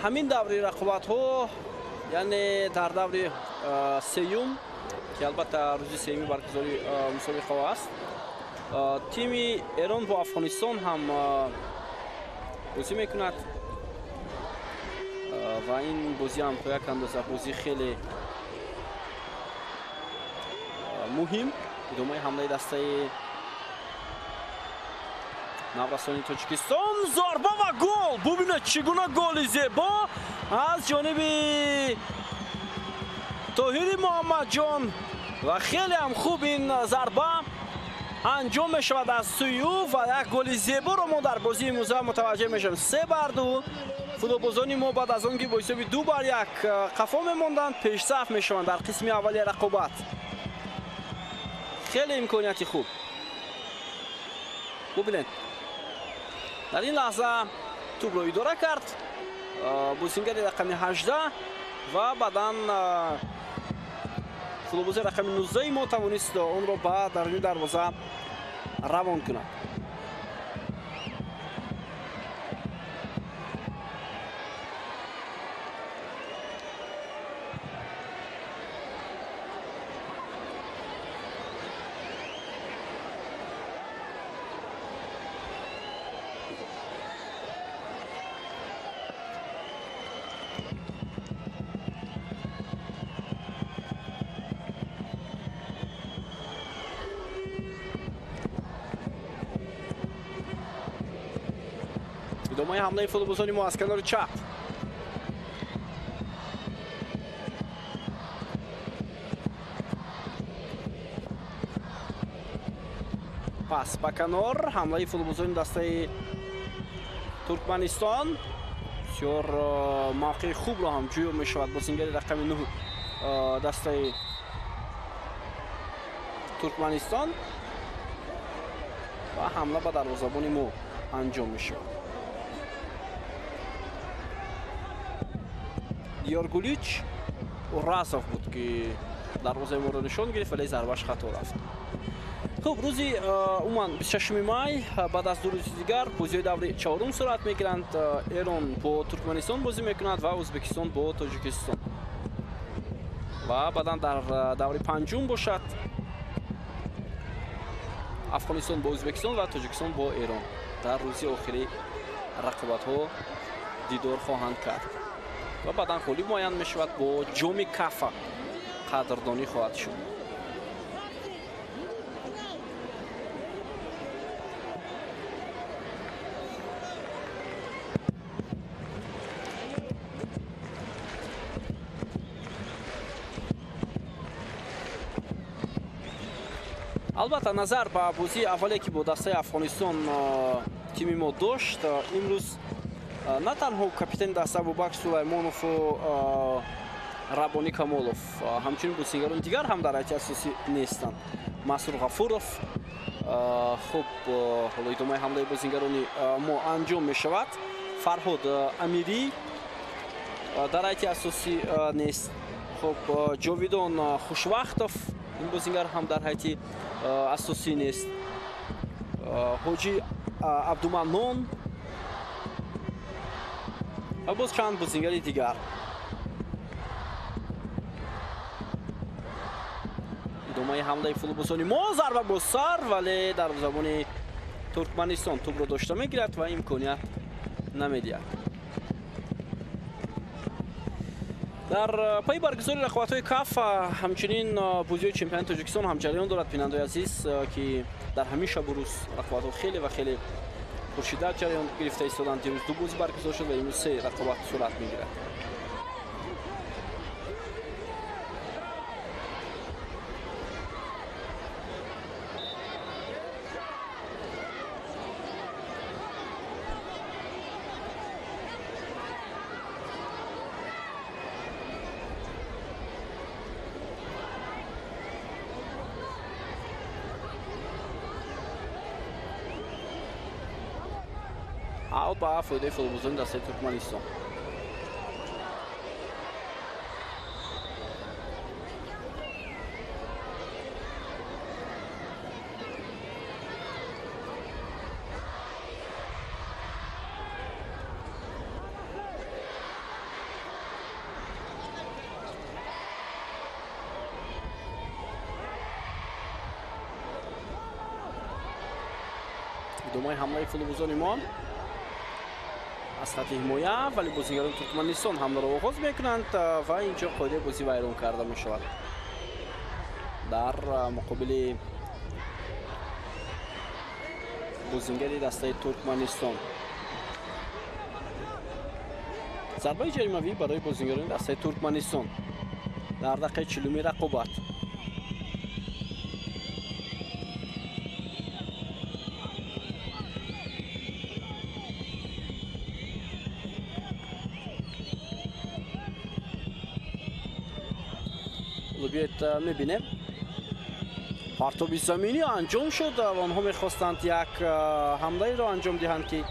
همین دوره رقابت ها یعنی در دوره سیوم که البته روز سیومی برگزاری مسابقه است تیم ایران با افغانستان هم بازی میکند و این بازی هم تا یک اندازه بازی خیلی مهم ادامه حمله دسته نورستانی تاجیکستان ضربه و گل ببینید چگونه گل زیبا از جانب طاهر محمد جان و خیلی هم خوب این ضربه انجام می شود از سوی او و یک گل زیبا رو ما در بازی امروز متوجه میشیم 3-2 فوتبالبازان ما بعد از آنکه با حساب 2-1 قفا میماندند پیشرفت میشوند در قسم اولی رقابت خیلی امکانیت خوب ببینید در این لحظه توپ رو اداره کرد بازیگر رقم 18 و بعداً فوتبالباز رقم 19 ما توانست اون رو به درون دروازه روان کند ادامه حمله فوتبالبازان ما از کنار چپ پس به کنار حمله فوتبالبازان دسته ترکمنستان بسیار موقع خوب را هم جویا می شود بازیگر رقم 9 دسته ترکمنستان و حمله به دروازه‌بان ما انجام می شود دیار گولیچ و راسف بود که دروازه ما را نشان گرفت ولی ضربه‌اش خطا رفت خب روزی عموما 26 مای بعد از 2 روز دیگر بازی دوره چهارم صورت میگیرند ایران با ترکمنستان بازی میکند و ازبکستان با تاجیکستان و بعدا در دوره پنجم باشد افغانستان با ازبکستان و تاجیکستان با ایران در روزی آخری رقابت ها دیدار خواهند کرد و بعدا خالی معین می شود با جام کافا قدردانی خواهد شد البته نظر به بازی اولی که با دسته افغانستان تیم ما داشت امروز نه تنها کاپیتان دسته ابوبکر سلیمانوف و ربانی کمالوف همچنین بازیگران دیگر هم در حیات اساسی نیستند مسرور غفورов خوب حالا ادامه حمله بازیگران ما انجام می شود فرهاد امیری در حیات اساسی نیست خب جاویدان خوشوقتов این بازیگر هم در حیات اساسی نیست حاجی عبدالمنان و باز چند بازیگر دیگر ادامه حمله فوتبالبازان ما ضربه با سر ولی در زبان ترکمنستان توپ رو داشته میگیرد و امکانیت نمیدهد در پای برگزاری رقابت‌های کاف همچنین بازی چمپیون تاجیکستان هم جریان دارد بیننده عزیز که در همین شب و روز رقابت‌ها خیلی و خیلی پرشدت جریان گرفته ایستادند دیروز 2 بازی برگزار شد و امروز 3 رقابت صورت میگیرد аут ба фоидаи футболбозони дастаи Туркманистон. идомаи ҳамлаи футболбозони мо аз хатти ҳимоя, вале бозигарони Туркманистон ҳамларо оғоз мекунанд ва инҷо қоидаи бозӣ вайрон карда мешавад дар муқобили бозингари дастаи Туркманистон. зарбаи ҷаримавӣ барои бозингарони дастаи Туркманистон дар дақиқаи 40 рақобат. بیایید میبینیم پرتابی زمینی انجام شد و آنها میخواستند یک حمله را انجام دهند که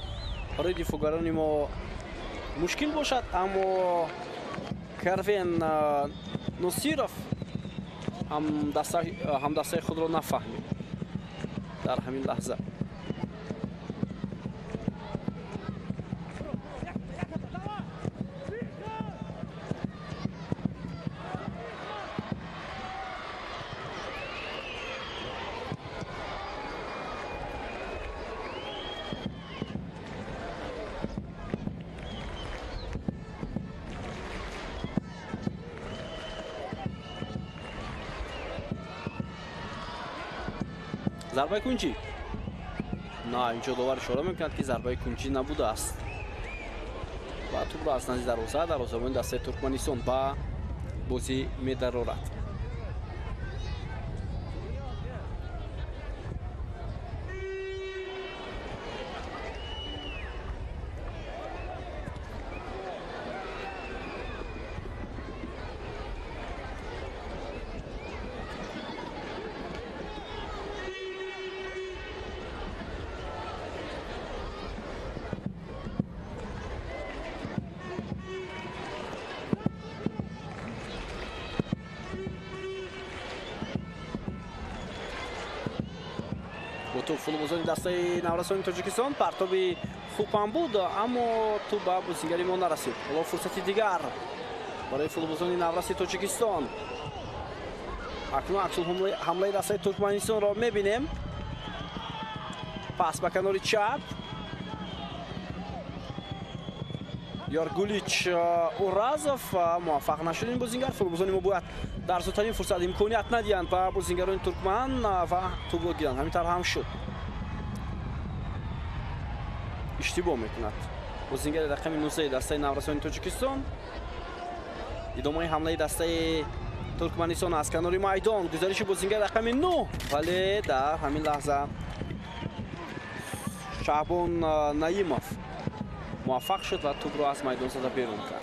برای دفاعگران ما مشکل باشد، اما کروین نصیرов هم دسته خود را نفهمید در همین لحظه. ضربه کنجی نه، اینجا داور اشاره میکند که ضربه کنجی نبوده است و توپ را از نزدیک دروازه‌بان دسته ترکمنستان با بازی می‌درارد. فوتبالبازان دسته نورستان تاجیکستان پرتابی خوب هم بود، اما تو به بازیگری ما نرسید. حالا فرصتی دیگر برای فوتبالبازان نورستان تاجیکستان. اکنون عکس حمله دسته ترکمنستان را میبینیم. پاس به کنار چپ یارگولیچ اورازوف موفق نشد. این بازیگر فوتبالبازان ما باید در زودترین فرصت امکانیت ندهند به بازیگران ترکمن و توپ را گیرند. همین طور هم شد. اشتباه میکند بازیگر رقم 19 دسته نورستان تاجیکستان. ادامه حمله دسته ترکمنستان از کنار میدان، گزارش بازیگر رقم 9، ولی در همین لحظه شعبان نعیموف موفق شد و توپ را از میدان زده بیرون کرد.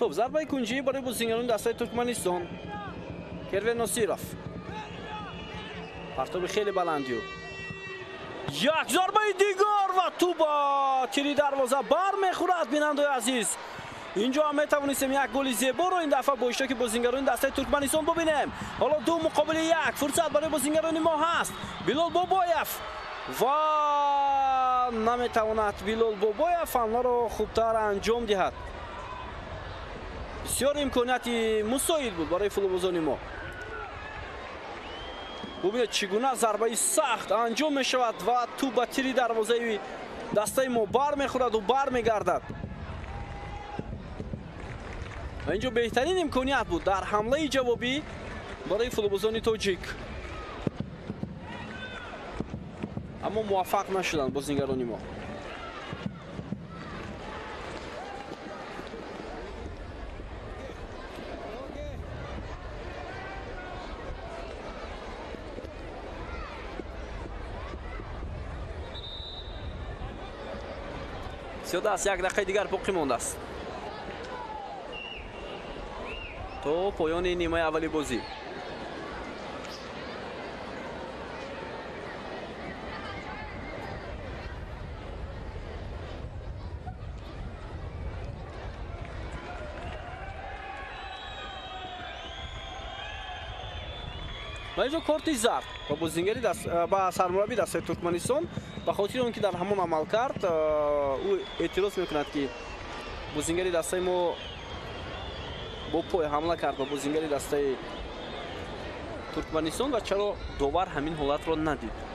خب ضربه کنجی برای بازیگران دسته ترکمنستان. کروین نصیرов پرتاب خیلی بلندی، یک ضربه دیگر و تو با تیری دروازه بر میخورد. بیننده عزیز، اینجا هم میتوانستیم یک گل زیبا رو این دفعه با اشتراک بازیگران دسته ترکمنستان ببینیم. حالا 2 مقابل 1 فرصت برای بازیگران ما هست. بلال بابایف و نمیتواند بلال بابایف آنها رو خوبتر انجام دهد. بسیار امکانیتی مساعد بود برای فوتبالبازان ما. ببینید چگونه ضربه سخت انجام می شود و تو به تیری دروازه دسته ما بر میخورد و بر میگردد. اینجا بهترین امکانیت بود در حمله جوابی برای فوتبالبازان تاجیک، اما موفق نشدند بازیگران ما. زیاده است. 1 دقیقه دیگر باقی مانده است تا پایان نیمه اولی بازی. و اینجا کارت زرد با بازیگری با سرمربی دست ترکمنستان به خاطر اون که در همون عمل کرد او اعتراض میکند که بازیگری دسته ما با پای حمله کرد با بازیگری دسته ترکمنستان و چرا داور همین حالت را ندید.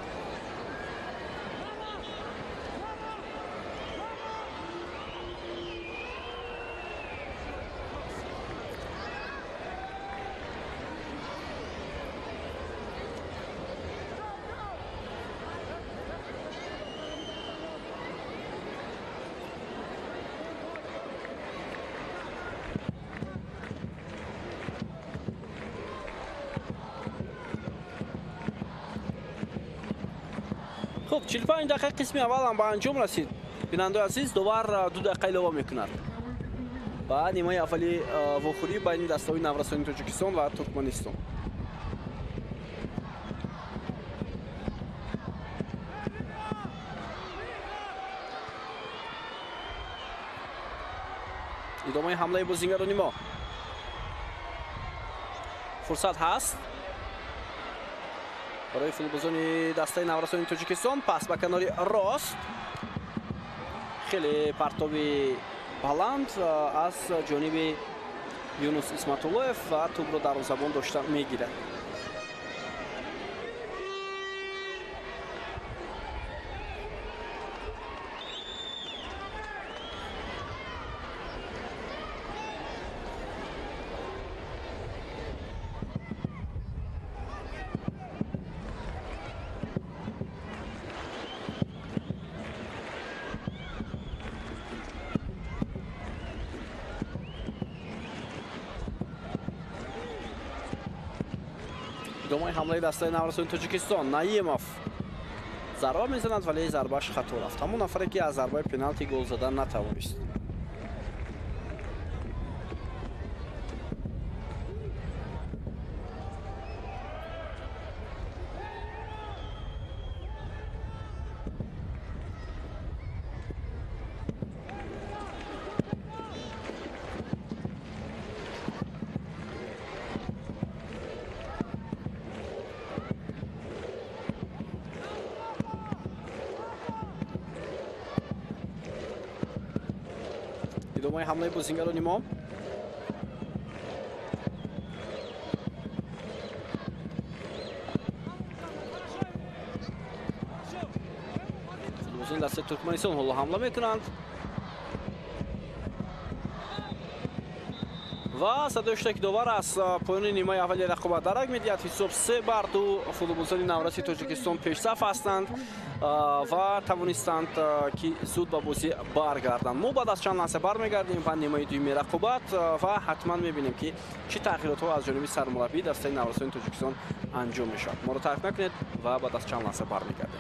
خب 45 دقیقه قسم اول هم به انجام رسید. بیننده عزیز داور 2 دقیقه اضافه میکند. با نیمه اولی واخوری بین دسته‌های نورسانی تاجیکستان و ترکمنستان. ادامه حمله بازیگران ما. فرصت هست برای فوتبالبازان دسته نورسانی تاجیکستان. پس به کنار راست خیلی پرتابی بلند از جانب یونس اسمت‌الله‌یف و توپ را دروازه‌بان داشته میگیرد. ادامه حمله دسته نورسانی تاجیکستان. نایمов ضربه میزند ولی ضربهش خطا رفت. همون نفری که از ضربه پنالتی گل زدن نتوانست. ادامه حمله بازیگران ما. فوتبالبازان دسته ترکمنستان حالا حمله میکنند و صدای داور از پایان نیمه اولی رقابت درک میدهد. حساب 3-2 فوتبالبازان نورسی تاجیکستان پیشرفت هستند و توانستند که زود به بازی برگردند. ما بعد از چند لحظه برمیگردیم به نیمه دوم رقابت و حتما میبینیم که چه تغییرات ها از جانب سرمربی دسته نورسانی تاجیکستان انجام میشود. ما رو ترک نکنید و بعد از چند لحظه برمیگردیم.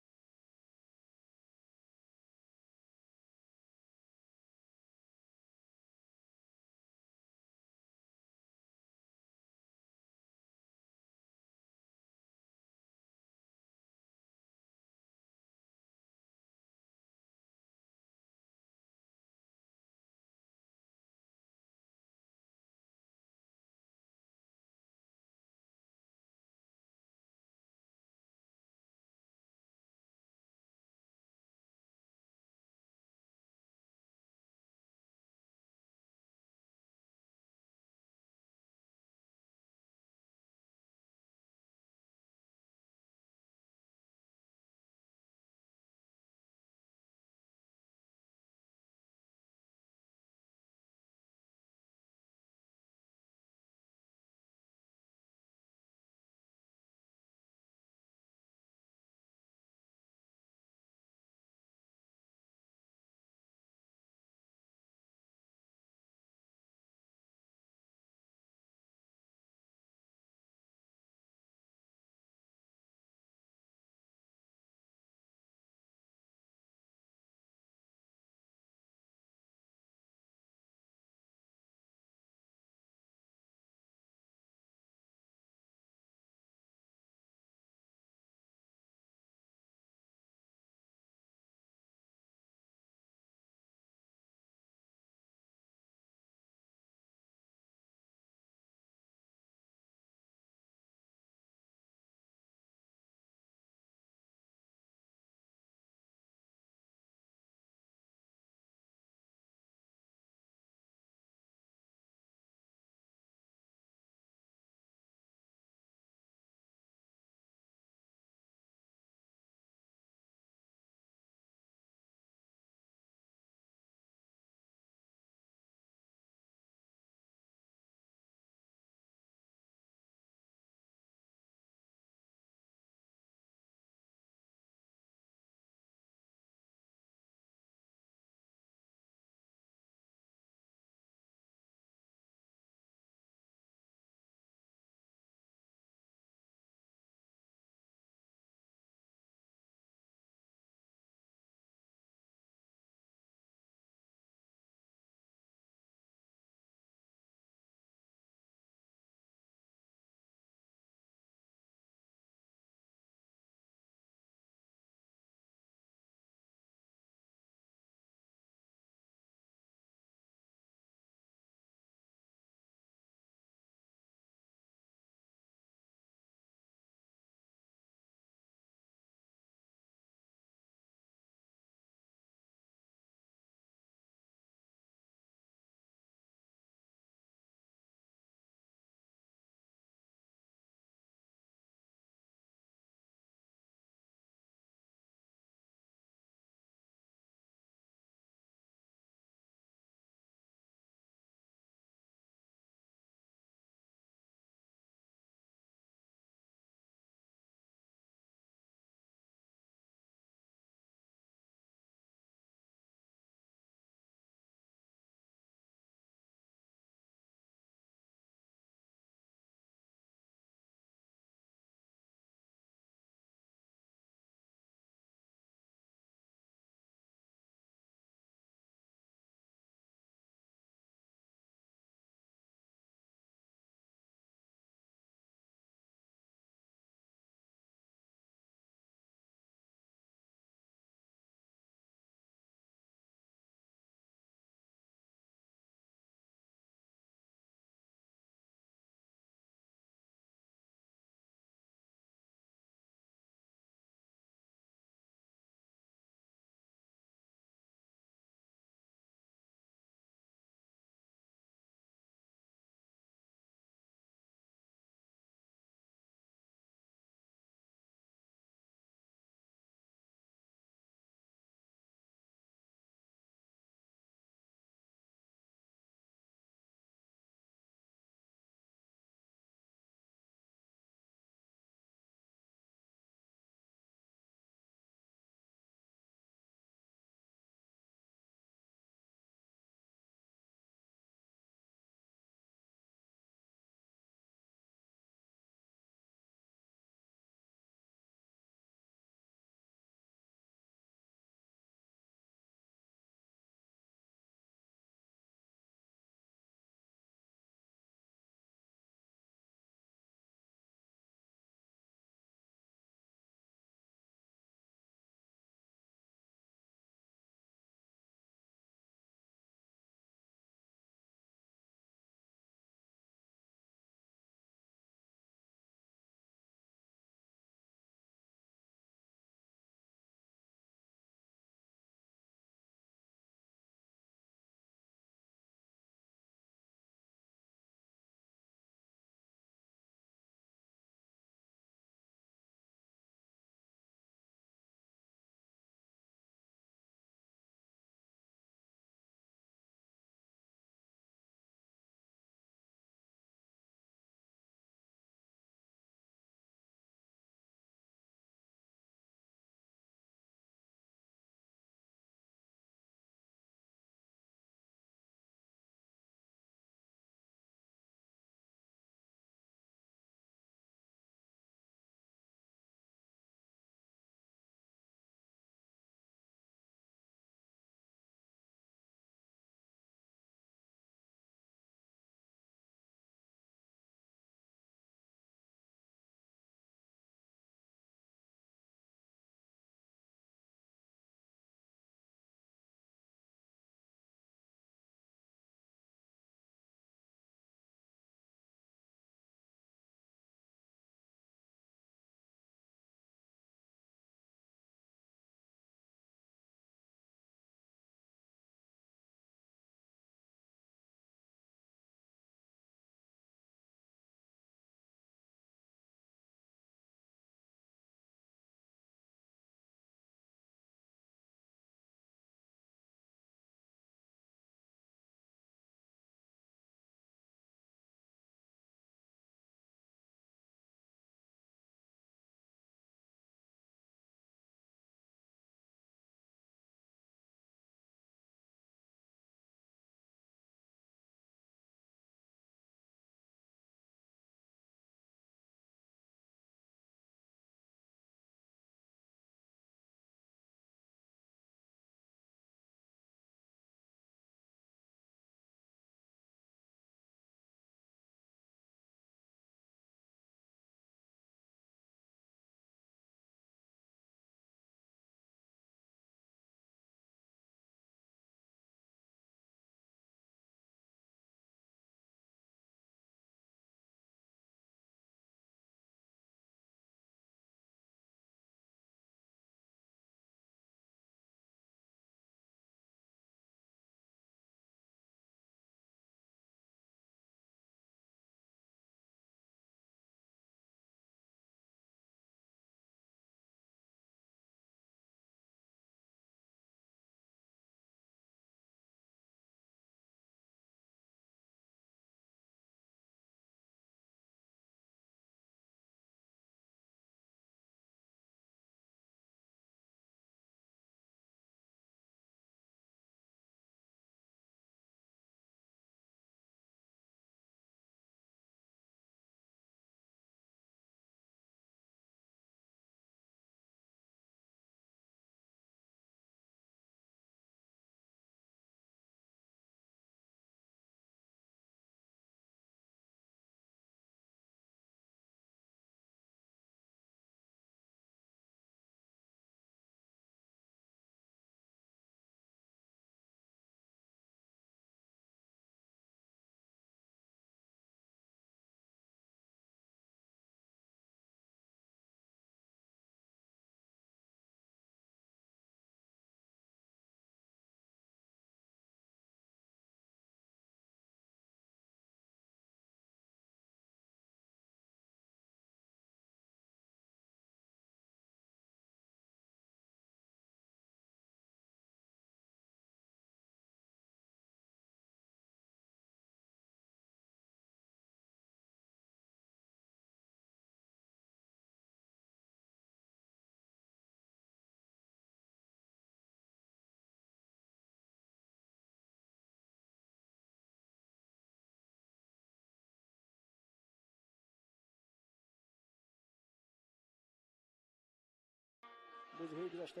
بازی‌های گذشته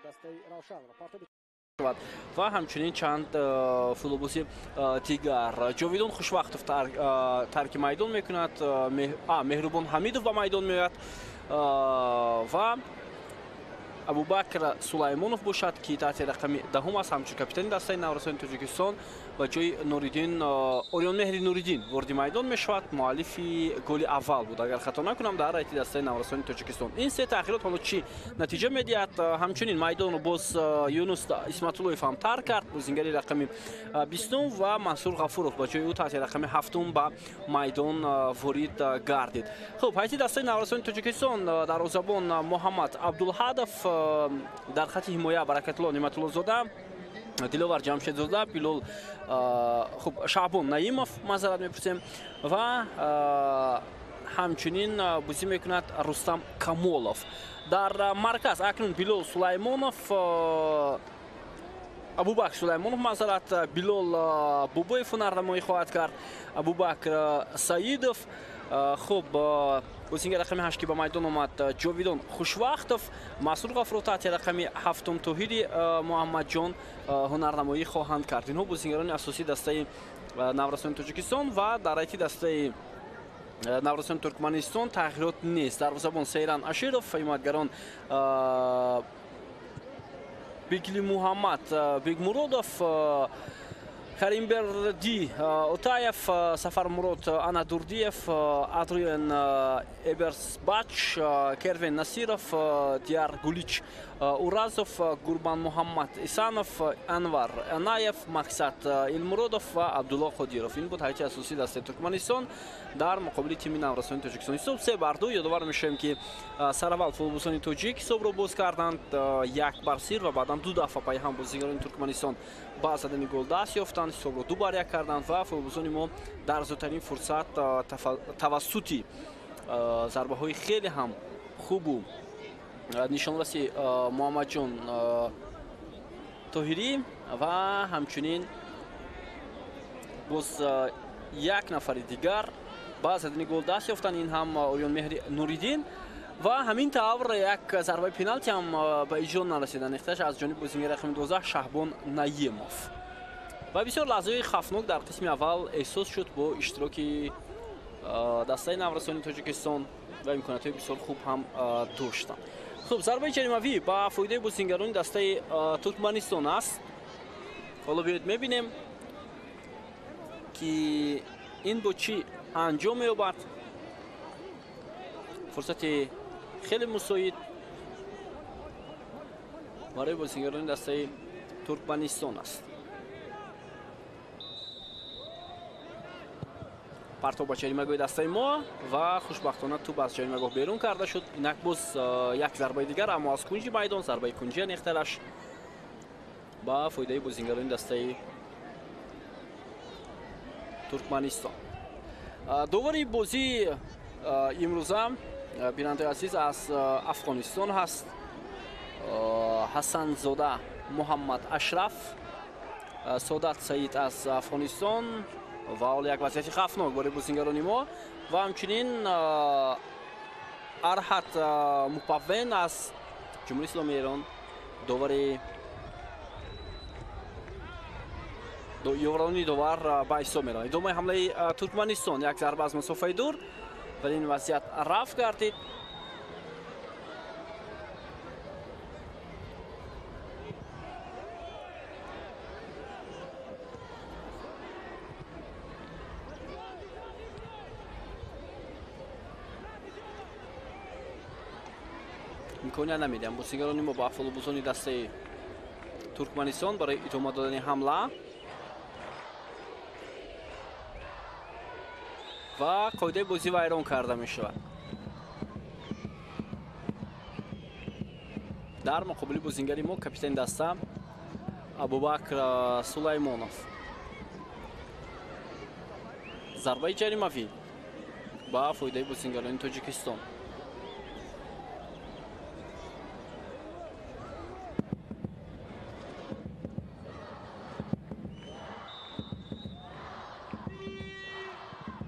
دسته روشن را پارتو شود و همچنین چند فوتبالیست دیگر. جاویدان خوشوقتов ترک میدان میکند، مهربان حمیدов به میدان میاد و ابوبکر سلیمانов باشد که تحت رقم دهم است، همچون کاپیتان دسته نورسان تاجیکستان و جای نوریدین اوریون مهری نوریدین وارد میدان میشود. مؤلف گل اول بود اگر خطا نکنم در رایت دسته نورسان تاجیکستان. این سه تغییرات حالا چی نتیجه میدهد؟ همچنین میدان باز یونس اسمت‌اللهیف هم ترک کرد، بازیگر رقم 20 و منصور غفورov با جای او تحت رقم 7 به میدان وارد گردید. خب هیئت دسته نورسان تاجیکستان دروازه‌بان محمد عبدالهادف، در خط حمایه برکت‌الله نعمت‌الله زاده، دلوار جمشیدزاده، بیلال خب شعبان نعیمов معذرت می‌پرسیم و همچنین بازی میکند رستم کامولov. در مرکز اکنون بیلال سلیمانov، ابوبکر سلیمانov معذرت، بیلال بوبایف نردمایی خواهد کرد، ابوبکر سعیدov. خب بازیگر رقم 8 که به میدان آمد جاویدان خوشوقتов، مسعود غفورov تحت رقم 7 توحید محمد جان هنرنمایی خواهند کرد. اینها بازیگران اساسی دسته نورسان تاجیکستان و در رایت دسته نورسان ترکمنستان تغییرات نیست. دروازه‌بان سیران اشیرov، حمایتگران بیگلی محمد، بیگمرودov، Karimberdi Otayev, Safar Murod Anadurdiev, Adrian Ebersbach, Kervin Nasirov, Diyar Gulich Urazov, Gurban Muhammad Isanov, Anvar Anayev, Maksat Ilmurodov و عبدالله خودیروف. این بود هیئت اساسی دسته ترکمنستان در مقابل تیم نورسان تاجیکستان. حساب 3-2. یادآور میشیم که سر اول فوتبالیستان تاجیک حساب را باز کردند 1-0 و بعدا 2 دفعه پای هم بازیگران ترکمنستان با زدن گل دست یافتند، حساب را 2-1 کردند و فوتبالیستان ما در زودترین فرصت توسط ضربه های خیلی هم خوب و نشانرسی محمد جان طاهری و همچنین باز یک نفر دیگر با زدن گل دست یافتند، این هم اوریون مهری نوریدین و همین طور یک ضربه پنالتی هم به اجرا نرسیدن اختش از جانب بازیگر رقم 12 شهبان نعیمov و بسیار لحظه خفناک در قسم اول احساس شد با اشتراک دسته نورسان تاجیکستان و امکانات بسیار خوب هم داشتند. خب ضربه جریمه‌ای با فایده بازیگران دسته ترکمنستان است. حالا بیاید می‌بینیم که این با چی انجام می‌یابد. فرصت خیلی مساعد برای بازیگران دسته ترکمنستان است. پرتاب جریمه‌گاه دسته ما و خوشبختانه توپ از جریمه‌گاه بیرون کرده شد. اینک باز یک ضربه دیگر اما از کنج میدان، ضربه کنجی نیختلش با فایده بازیگران دسته ترکمنستان. دوباره بازی امروزه بیننده عزیز از افغانستان هست. حسن زاده محمد اشرف، سعادت سعید از افغانستان و حالا یک وضعیت خفناک برای بازیگران ما و همچنین ارحت مپوین از جمهوری اسلامی ایران دوباره یورانی دوبار با ایسا میرن. ادامه حمله ترکمنستان، یک ضربه از مسافه دور ولی این وضعیت رفع کردید. امکانیت نمیدیم بازیگران ما با فوتبالیستان دسته ترکمنستان برای ادامه دادن حمله و قاعده بازی ویران کرده می شود. در مقابل بازیگر ما کاپیتان دسته ابوبکر سلیمانov. ضربه جریمه‌ای با فایده بازیگران تاجیکستان.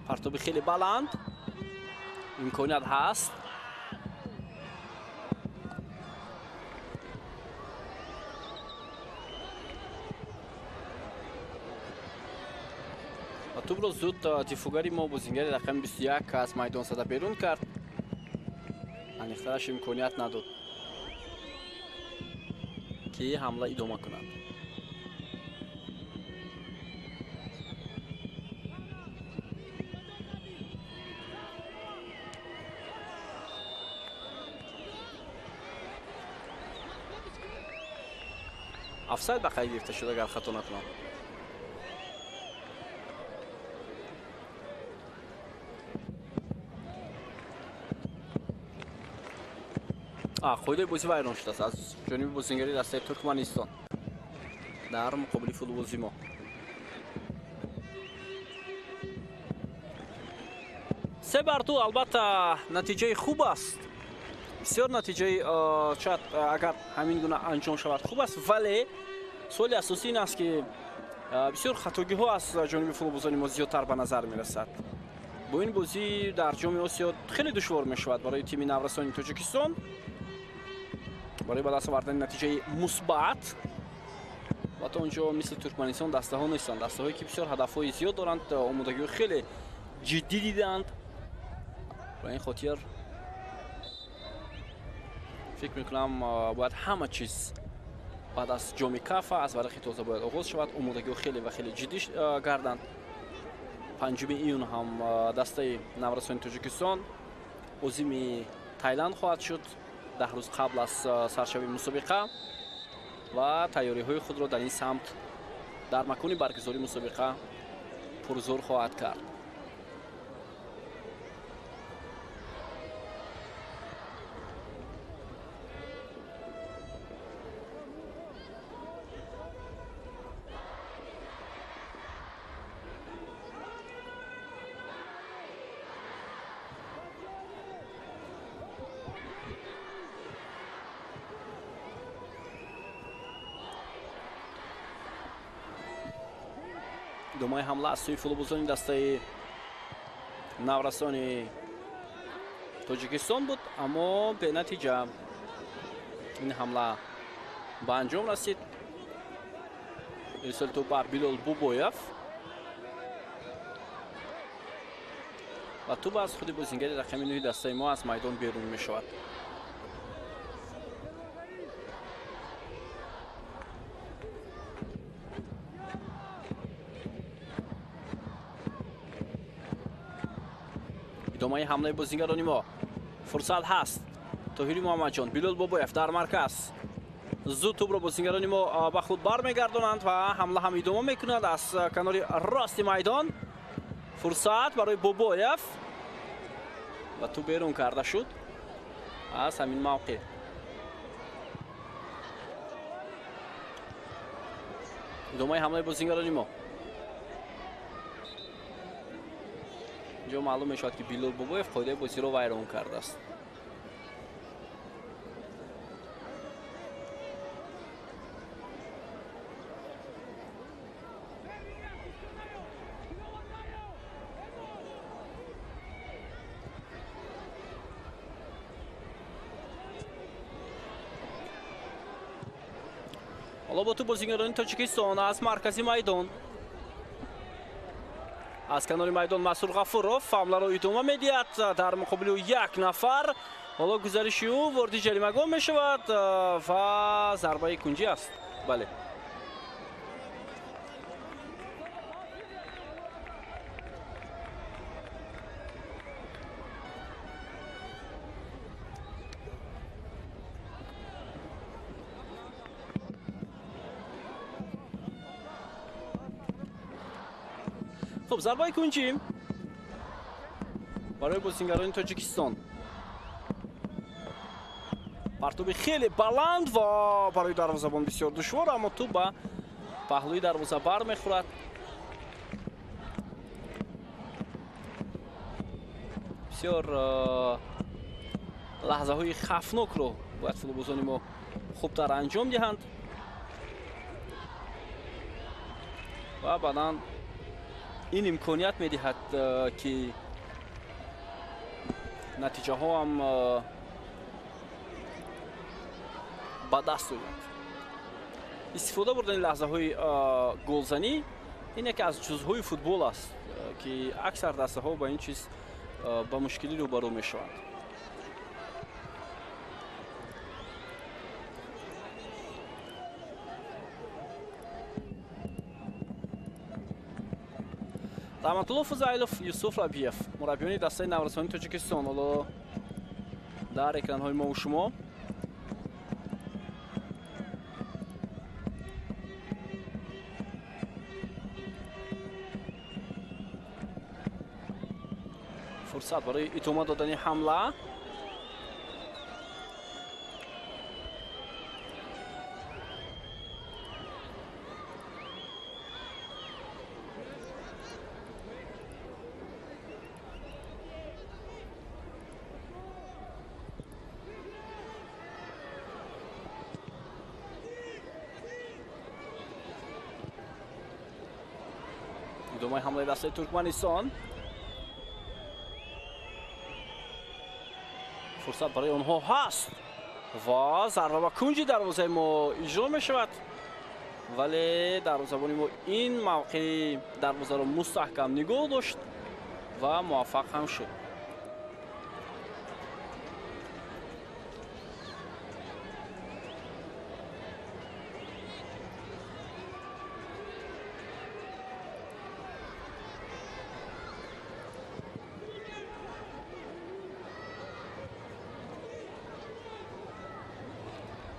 پرتاب خیلی بلند، امکانیت هست توپ را زود دفاعگری ما بازیگر رقم 21 از میدان زده بیرون کرد. انیخترش امکانیت نداد که حمله ادامه کند. افساید بخیر گرفته شده اگر خطا نکنم. خود بازی ویران شده است از جانب بازیگری دسته ترکمنستان در مقابل فوتبال ما. سه بر دو البته نتیجه خوب است. بسیار نتیجه شاید اگر همین گونه انجام شود خوب است، ولی سوال اساسی این است که بسیار خطاگی ها از جانب فوتبالبازان ما زیادتر به نظر می رسد. با این بازی در جام آسیا خیلی دشوار می شود برای تیم نورستان تاجیکستان برای به دست آوردن نتیجه مثبت. و تا اونجا مثل ترکمنستان دسته ها نیستند، دسته هایی که بسیار هدف های زیاد دارند، آمادگی خیلی جدی دیدند. و این خاطر فکر میکنم باید همه چیز بعد از جام کاف از ورق تازه باید آغاز شود، آمادگی خیلی و خیلی جدی گردند. 5 ایون هم دسته نورستان تاجیکستان عازم تایلند خواهد شد 10 روز قبل از سرشوی مسابقه و تیاری های خود را در این سمت در مکان برگزاری مسابقه پرزور خواهد کرد. ادامه حمله از سوی فوتبالبازان دسته نورستان تاجیکستان بود، اما به نتیجه این حمله به انجام رسید. ارسال توپ بر بیلال بوبویف و توپ از خود بازیگر رقم 9 دسته ما از میدان بیرون می شود. ادامه حمله بازیگران ما، فرصت هست. طاهری محمد جان، بیلال بابایف در مرکز، زود توپ را بازیگران ما به خود برمیگردانند و حمله هم ادامه میکند از کنار راست میدان. فرصت برای بابایف و توپ بیرون کرده شد از همین موقع. ادامه حمله بازیگران ما، اینجا معلوم می شود که بیلال بابایف قاعده بازی را ویران کرده است. حالا با تو بازیگران تاجیکستان از مرکزی میدان، از کنار میدان مسعود غفورов حمله را ادامه میدهد در مقابل یک نفر. حالا گزارش او وارد جریمه‌گاه می شود و ضربه کنجی است. بله، خب ضربه کنجی برای بازیگران تاجیکستان. پرتوب خیلی بلند و برای دروازه‌بان بسیار دشوار، اما تو به پهلوی دروازه بر میخورد. بسیار لحظه های خفناک رو باید فوتبالبازان ما خوبتر انجام دهند و بعداً این امکانیت میدهد که نتیجه ها هم به دست آید. استفاده بردن لحظه های گلزنی این یکی از جزءهای فوتبال است که اکثر دسته ها با این چیز با مشکلی روبرو میشوند. رحمتالله فضایلوف، یوسف ربیف، مربیان دسته نورسانی تاجیکستان. حالا در اکران های ما و شما فرصت برای ادامه دادن حمله. ادامه حمله دسته ترکمنستان. فرصت برای آنها هست و ضربه به کنج دروازه ما اجرا می شود، ولی دروازه‌بان ما این موقع دروازه را مستحکم نگاه داشت و موفق هم شد.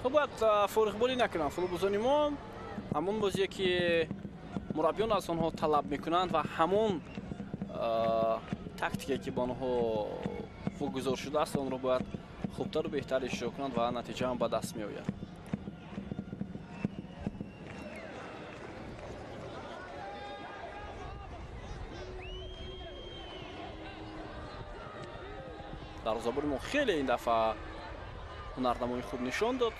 خب باید فارغ بالی نکنند فوتبالبازان ما. همون بازی که مربیان از آنها طلب میکنند و همون تاکتیکی که با آنها واگذار شده است آن را باید خوبتر و بهتر اجرا کنند و نتیجه هم به دست می آید. دروازه‌بان ما خیلی این دفعه هنرنمایی خوب نشان داد.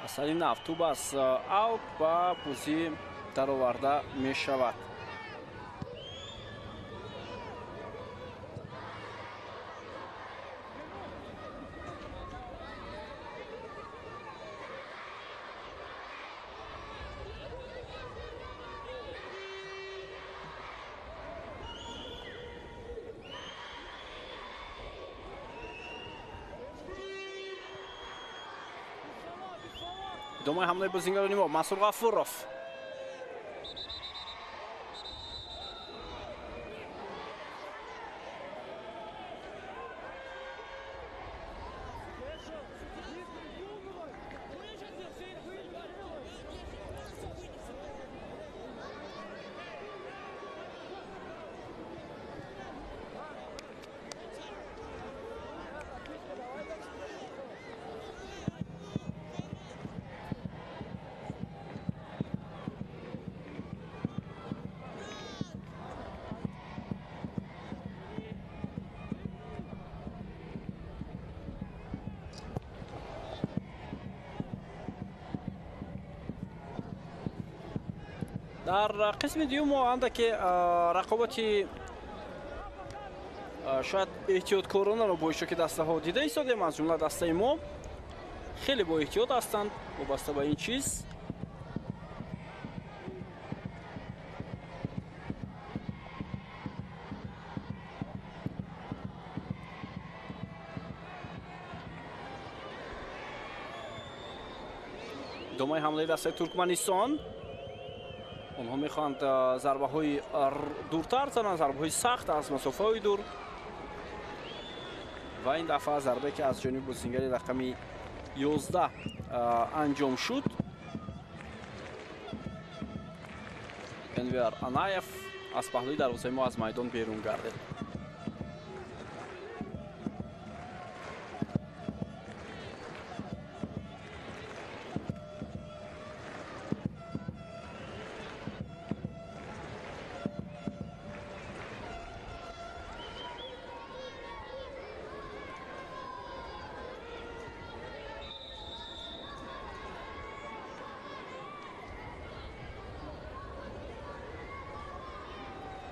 اصلی نفت توپ از اوت و بازی در آورده می شود. ادامه حمله بازیگران ما. مسعود غفوروف. در قسم دیوم اندکی رقابتی شاید احتیاطکارانه رو با که دسته ها دیده ایستادیم. از جمله دسته ما خیلی با احتیاط هستند وابسته به این چیز. ادامه حمله دسته ترکمنستان. آنها میخواهند ضربه های دورتر زنند، ضربه های سخت از مسافه های دور. و این دفعه ضربه که از جانب بازیگر رقم 11 انجام شد. انور انایف از پهلوی دروازه ما از میدان بیرون گردید.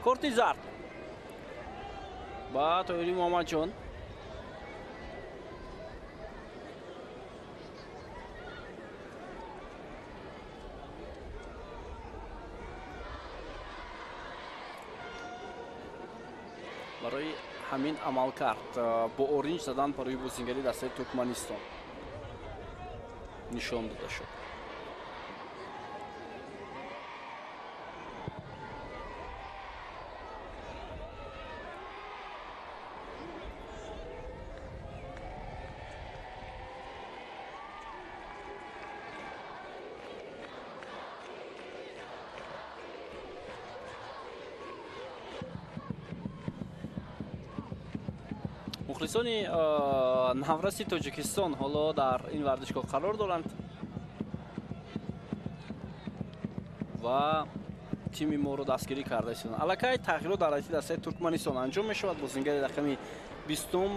корти зард ба Тоҳири Муҳаммадҷон. барои ҳамин амал кард бо оринҷ задан барои бозингари дастаи Туркманистон нишон дода шуд. мухлисони навраси Тоҷикистон ҳоло дар ин варзишгоҳ қарор доранд ва тими моро дастгирӣ карда истоданд. Аллакай тағйирот дар ҳайати дастаи Туркманистон анҷом мешавад. Бозингари рақами 20-ум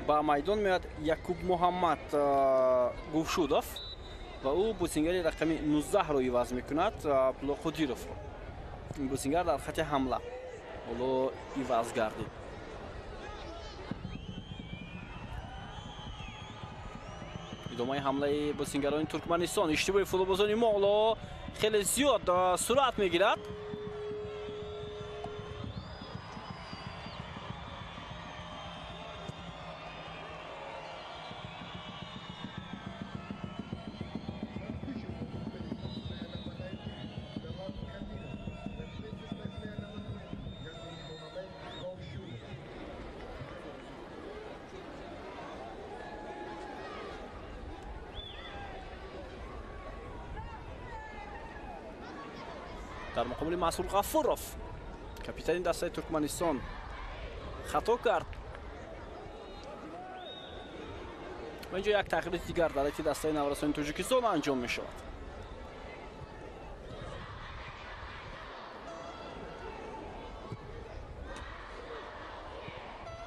ба майдон меояд Якуб Муҳаммад Гувшудов ва ӯ бозингари рақами 19-ро иваз мекунад Абдулло Қодировро. ин бозингар дар хати ҳамла ҳоло иваз гардид. идомаи ҳамлаи бозингарони Туркманистон. иштибоҳи футболбозони Моъло хеле зиёд сурат мегирад. дар муқобили Масъуд Ғафуров капитани дастаи Туркманистон хато кард. ва инҷо як тағйироти дигар дар ҳайати дастаи наврасони Тоҷикистон анҷом мешавад.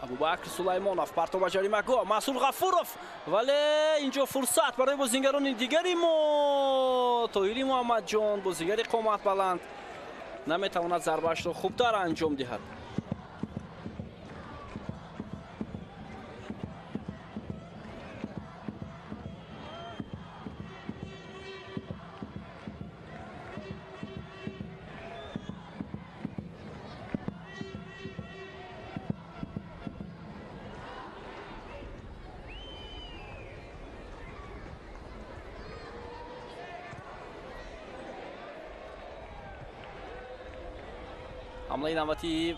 Абубакр Сулаймонов партов ба ҷаримагоҳ. Масъуд Ғафуров вале инҷо фурсат барои бозингарони дигари мо. Тоҳири Муҳаммадҷон бозингари қоматбаланд наметавонад зарбаашро хубтар анҷом диҳад. ҳамлаи навбати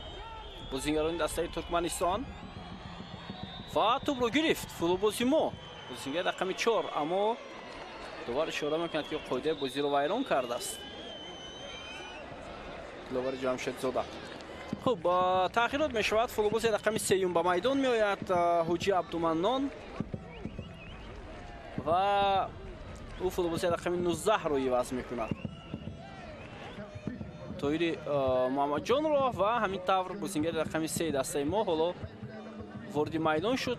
бозингарони дастаи Туркманистон ва тӯбро гирифт футболбози мо бозингари рақами 4, аммо довар ишора мекунад ки қоидаи бозиро вайрон кардааст. диловари Ҷамшедзода. хуб, тағйирот мешавад. футболбози рақами 3 ба майдон меояд Ҳуҷи Абдуманнон ва ӯ футболбози рақами 19-ро иваз мекунад. Тоҳири Муҳаммадҷонро ва ҳамин тавр бозингари рақами 3 дастаи мо ҳоло ворди майдон шуд.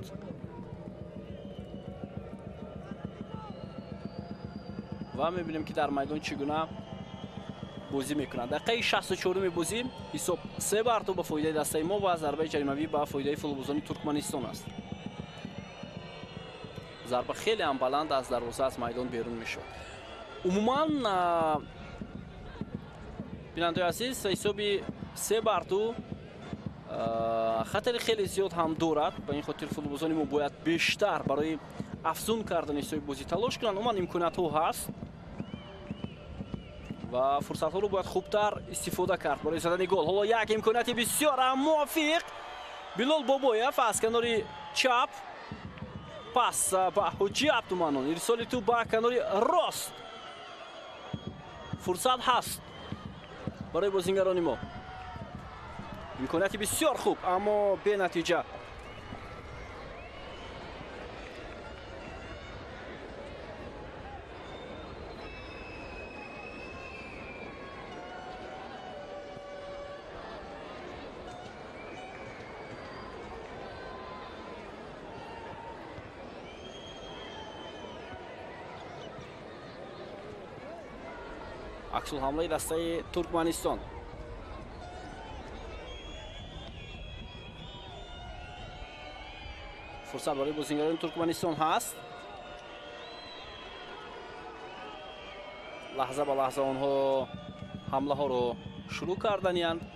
ва мебинем ки дар майдон чӣ гуна бозӣ мекунад. дақиқаи 64-уми бозӣ ҳисоб 3-2 ба фоидаи дастаи мо ва зарбаи ҷаримавӣ ба фоидаи футболбозони Туркманистон аст. зарба хеле ҳам баланд аз дарвоза аз майдон берун мешавад. умуман бинандаи азиз, ҳисоби 3-2 хатари хеле зиёд ҳам дорад. ба ин хотир футболбозони мо бояд бештар барои афзун кардани ҳисоби бозӣ талош кунанд. умуман имкониятҳо ҳаст ва фурсатҳоро бояд хубтар истифода кард барои задани гол. ҳоло як имконияти бисёр мувофиқ. Билол Бобоев аз канори чап пас ба Ҳуҷи Абдуманон. ирсоли ту ба канори рост. фурсат ҳаст барои бозингарони мо. имконияти бисёр хуб, аммо бенатиҷа. аксулҳамлаи дастаи Туркманистон. فرصت برای بازیگران ترکمنستان هست. لحظه به لحظه آنها حمله ها رو شروع کردند.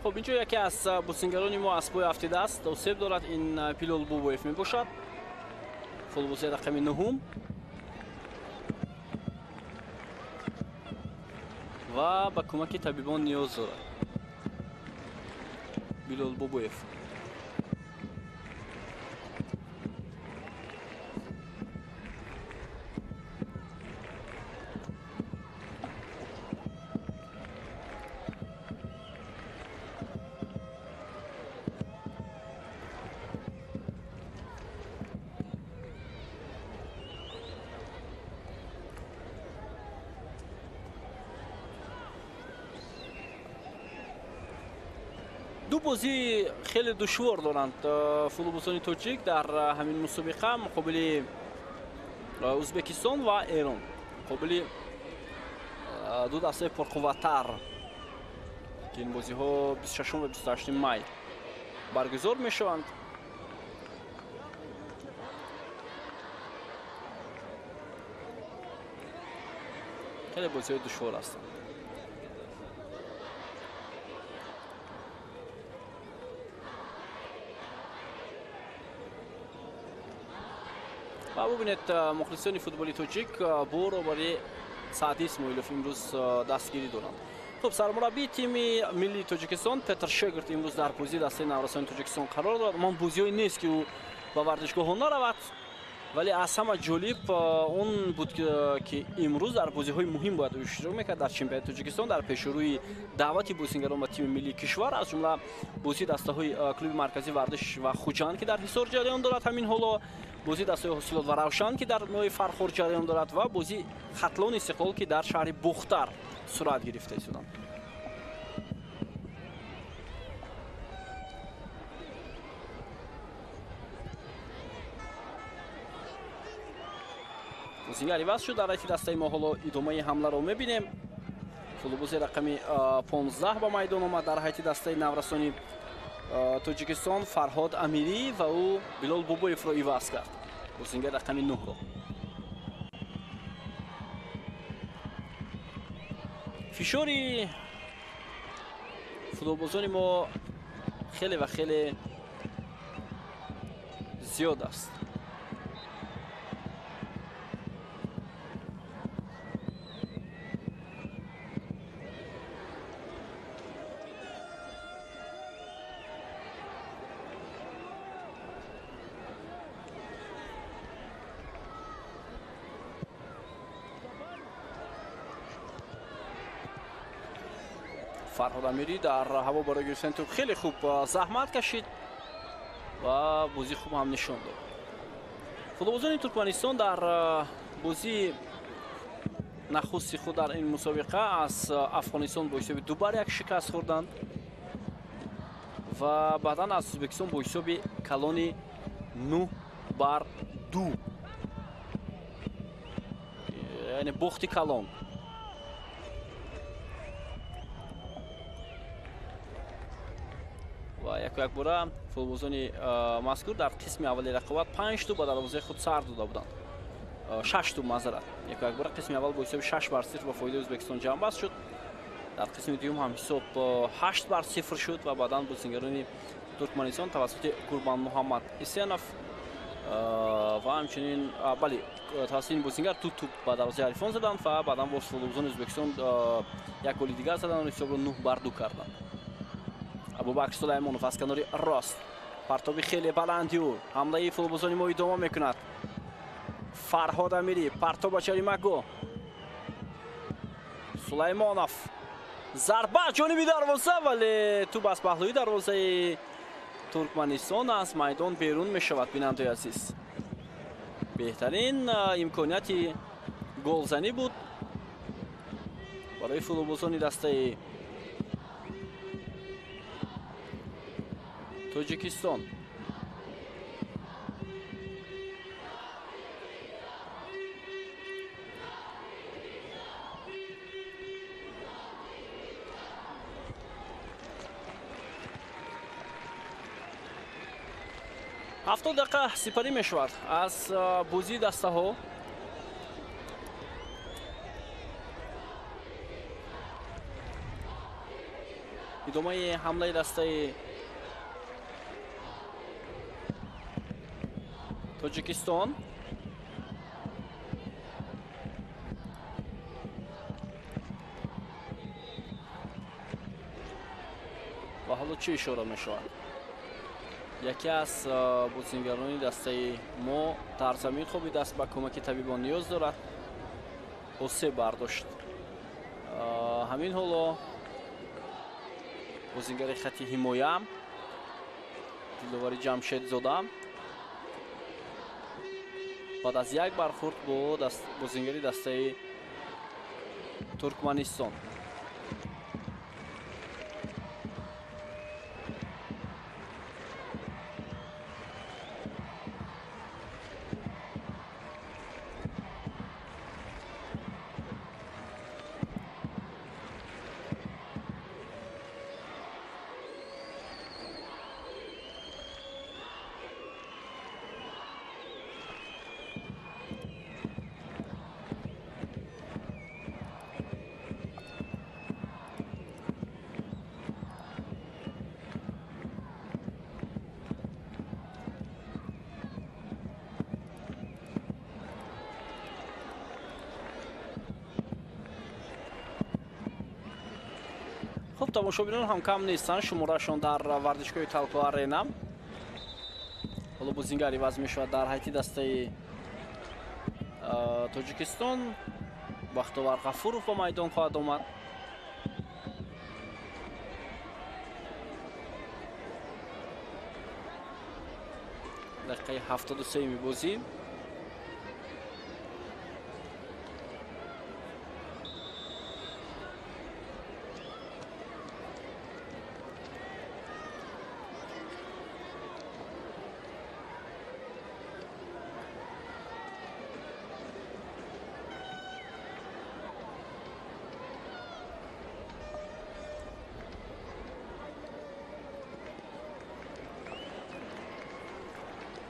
خب اینجا یکی از بازیگران ما از پای افتاده است. توصیف دارد این بیلال بوبویف می باشد. فوتبالبازی رقم 9 و با کمک طبیبان نیاز دارد. بیلال بوبویف دو بازی خیلی دشوار دارند فوتبالبازان تاجیک در همین مسابقه مقابل ازبکستان و ایران. مقابل دو دسته پرقوت‌تر که این بازی ها 26 و 28 می برگزار می شوند. خیلی بازی های دشوار هستند. و ببینید مخلصان فوتبالی تاجیک برو برای سادیس مولف امروز دستگیری دارند. خب سرمربی تیم ملی تاجیکستان پتر شگرت امروز در بازی دسته نورسان تاجیکستان قرار دارد. من بازی‌ای نیست که او به ورزشگاه نرود، ولی از همه جالب اون بود که امروز در بازی‌های مهم باید اشتراک میکرد در چمپیونات تاجیکستان در پیشروی دعوت بازیگران به تیم ملی کشور، از جمله بازی دسته‌های کلوب مرکزی ورزش و خوجند که در حصار جریان دارد همین حالا، بازی دسته حاصلات و روشن که در نوع فرخور جریان دارد و بازی خطلان استقلال که در شهر بختر صورت گرفته شدند. بازیگری بس شد در رأس دسته ما. حالا ادامه حمله رو می‌بینیم. فوتبالباز رقم 15 با میدان آمد در حیط دسته نورسانی تاجیکستان فرهاد امیری و او بیلال بوبویف رو عوض کرد. بازیگر رقم 9 رو فشاری فوتبالبازان ما خیلی و خیلی زیاد است. فرهاد امیری در هوا برای گرفتن توپ خیلی خوب زحمت کشید و بازی خوب هم نشان داد. فوتبالبازان ترکمنستان در بازی نخستی خود در این مسابقه از افغانستان با حساب 2-1 شکست خوردند و بعدا از ازبکستان با حساب کلان 9-2 یعنی باخت کلان. و یک باره فوتبالبازان مذکور در قسم اولی رقابت 5 تا به دروازه خود سر داده بودند. 6 تا معذرت. یک باره قسم اول با حساب 6-0 با فایده ازبکستان جمع بست شد. در قسم دوم هم حساب 8-0 شد و بعدا بازیگران ترکمنستان توسط قربان محمد اسینف و همچنین بله توسط این بازیگر توپ به دروازه حریفان زدند و بعدا با فوتبالبازان ازبکستان یک گل دیگر زدند و حساب رو 9-2 کردند. ابوبکر سلیمانوف از کنار راست پرتابی خیلی بلندی و حمله فوتبالبازان ما ادامه میکند. فرهاد امیری پرتاب با جریمه گو سلیمانوف ضربه جانبی دروازه ولی توپ از پهلوی دروازه ترکمنستان از میدان بیرون میشود. بیننده عزیز بهترین امکانیت گلزنی بود برای فوتبالبازان دسته تاجیکستان. هفتاد دقیقه سپری می شود از بازی دسته ها. ادامه حمله دسته تاجیکستان. و حالا چه اشاره می شود؟ یکی از بازیگران دسته ما در زمین خوبی دست به کمک طبیبان نیاز دارد. اوسه برداشت. همین حالا بازیگر خط حمایه دلوری جمشید زاده بعد از یک برخورد با بازیگری دسته ترکمنستان. خب تماشابینان هم کم نیستن، شمارهشان در ورزشگاه تلکو آرینا. حالا بازیگری وضع می شود در حیطی دسته تاجیکستان. بختیار غفورов به میدان خواهد آمد. دقیقه 73 می بازی.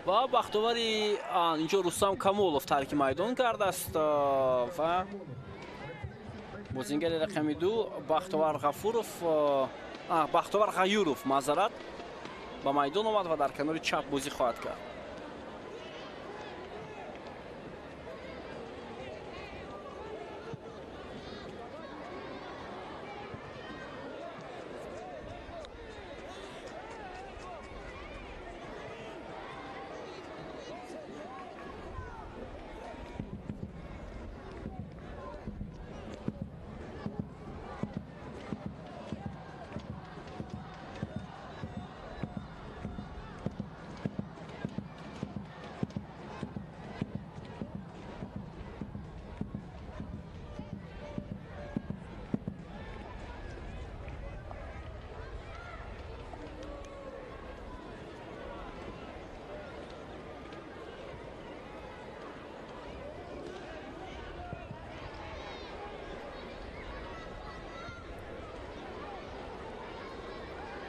و بختیاری اینجا رستم کمولов ترک میدان کرده است و بازیگر رقم 2 بختیار غیورов معذرت به میدان آمد و در کنار چپ بازی خواهد کرد.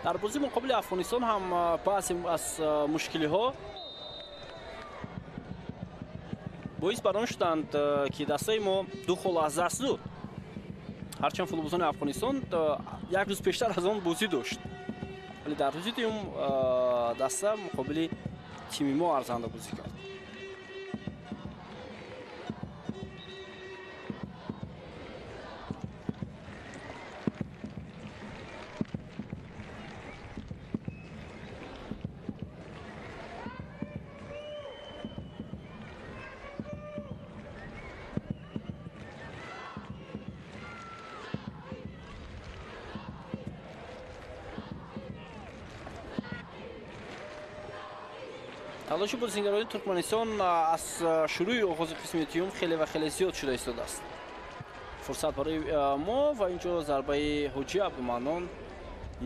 در بازی مقابل افغانستان هم پس از مشکلی ها باعث بران شدند که دسته ما 2 گل از دست داد. هرچند فوتبالبازان افغانستان یک روز پیشتر از آن بازی داشت، ولی در روزی دوم دسته مقابل تیم ما ارزنده بازی کرد. تلاش بازیگران ترکمنستان از شروع آغاز قسمت یوم خیلی زیاد شده ایستاده است. фурсат барои мо ва инҷо зарбаи ҳуҷи абдуманнон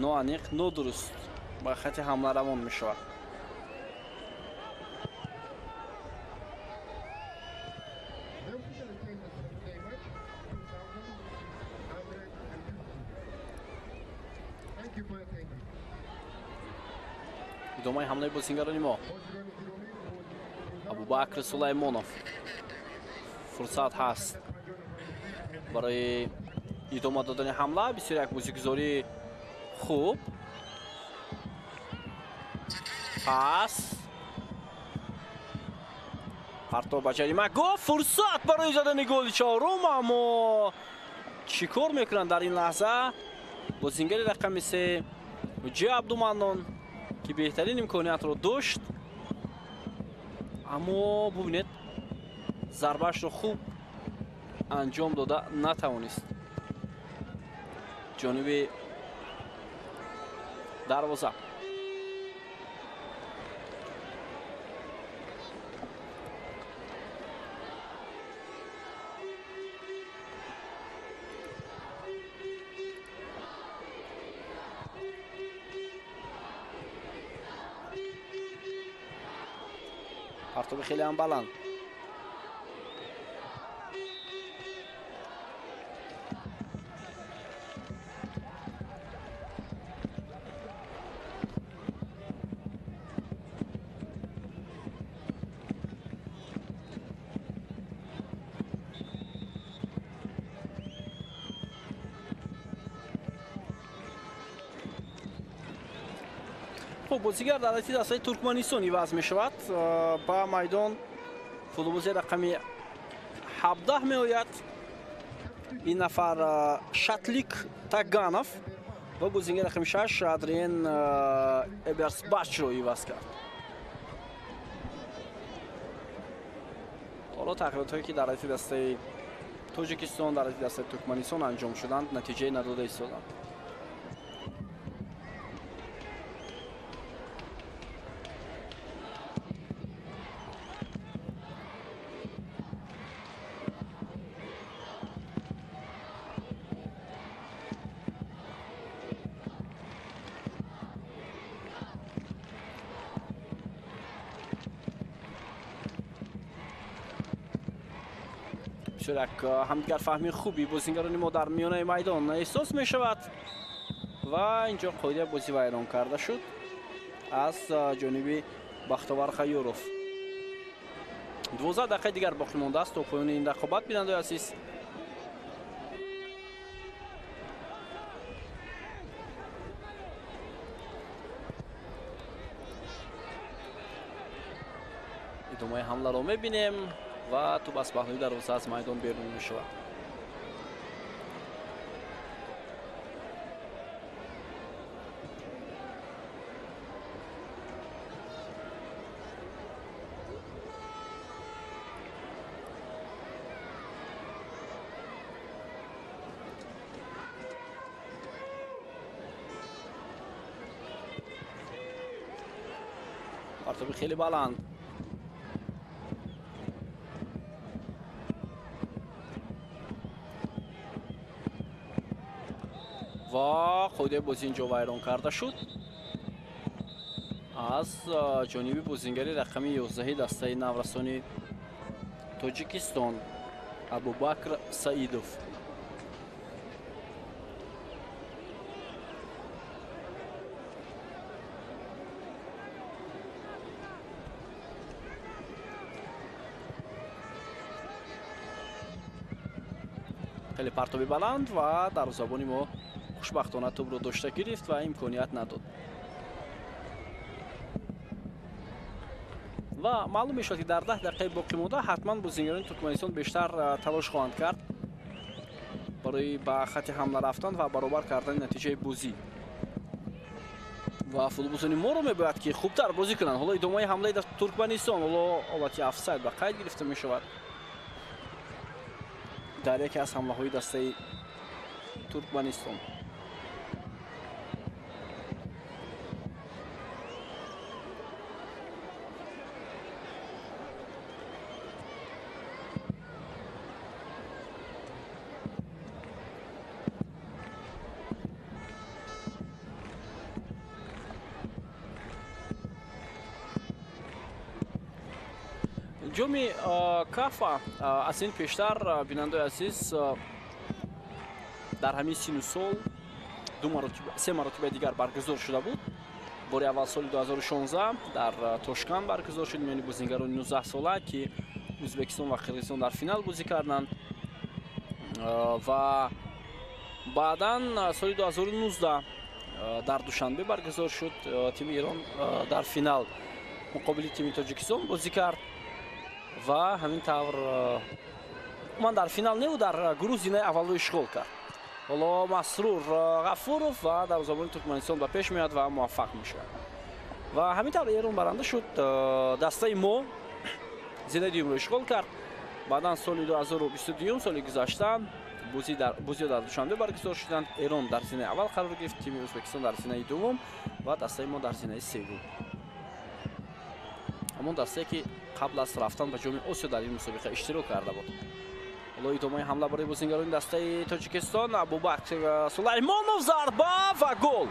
ноаниқ нодуруст ба хати ҳамла равон мешавад. идомаи ҳамлаи бозингарони мо абубакр сулаймонов. фурсат ҳаст барои идома додани ҳамла. бисёр як бозигузорӣ хуб пас партов ба ҷарима гол. фурсат барои задани голи чаҳорум, аммо чӣ кор мекунанд дар ин лаҳза бозингари рақами 3 ҳуҷи абдуманнон ки беҳтарин имкониятро дошт, аммо бубинед зарбаашро хуб анҷом дода натавонист. ҷониби дарвоза партоби хеле ҳам баланд. бозигар дар ҳайати дастаи туркманистон иваз мешавад. ба майдон футболбози рақами 17 меояд. ин нафар шатлик таганов ва бозингари рақами 6 Адриен Эберсбачро иваз кард. ҳоло тағйиротҳое ки дар ҳайати дастаи тоҷикистон, дар ҳайати дастаи туркманистон анҷом шуданд, натиҷаи надода истоданд. як ҳамдигарфаҳмии хуби бозингарони мо дар миёнаи майдон эҳсос мешавад ва инҷо қоидаи бозӣ вайрон карда шуд аз ҷониби Бахтовар Хайёров. 12 дақиқаи дигар боқӣ мондааст то поёни ин рақобат. бинандаи азиз, идомаи ҳамларо мебинем ва туб аз паҳлӯи дарвоза аз майдон берун мешавад. партоби хеле баланд. ва қоидаи бозӣ инҷо вайрон карда шуд аз ҷониби бозингари рақами 11 дастаи наврасони тоҷикистон Абубакр Саидов. хеле партоби баланд ва дарвозабони мо хушбахтона тӯбро дошта гирифт ва имконият надод. ва маълум мешавад ки дар 10 дақиқаи боқӣ монда ҳатман бозингарони Туркманистон бештар талош хоҳанд кард барои ба хати ҳамла рафтан ва баробар кардани натиҷаи бозӣ. ва футболбозони моро мебояд ки хубтар бозӣ кунанд. ҳоло идомаи ҳамлаи Туркманистон, ҳоло ҳолати офсайд ба қайд гирифта мешавад дар яке аз ҳамлаҳои дастаи Туркманистон. ҷоми кафа аз ин пештар бинандаи азиз дар ҳамин сину сол се маротиба дигар баргузор шуда буд. бори аввал соли 2016 дар Тошканд баргузор шуд миёни бозингарони 19 сола ки Ӯзбекистон ва Қирғизистон дар финал бозӣ карданд ва баъдан соли 2019 дар Душанбе баргузор шуд. Тими Ирон дар финал муқобили тими Тоҷикистон бозӣ кард ва ҳамин тавр ман дар финал не дар гурӯҳ зинаи аввалро ишғол кард. ҳоло Масрур Ғафуров ва дарвозабони Туркманистон ба пеш меояд ва муваффақ мешавад ва ҳамин тавр Эрон баранда шуд. дастаи мо зинаи дуюмро ишғол кард. баъдан соли 2022 соли гузашта бозиҳо дар Душанбе баргузор шуданд. Эрон дар зинаи аввал қарор гирифт, тими Ӯзбекистон дар зинаи дуввум ва дастаи мо дар зинаи севум. ҳамон дастае ки қабл аз рафтан ба ҷоми Осиё дар ин мусобиқа иштирок карда буд. ҳоло идомаи ҳамла барои бозингарони дастаи Тоҷикистон. Абубакр Сулаймонов зарба ва гол.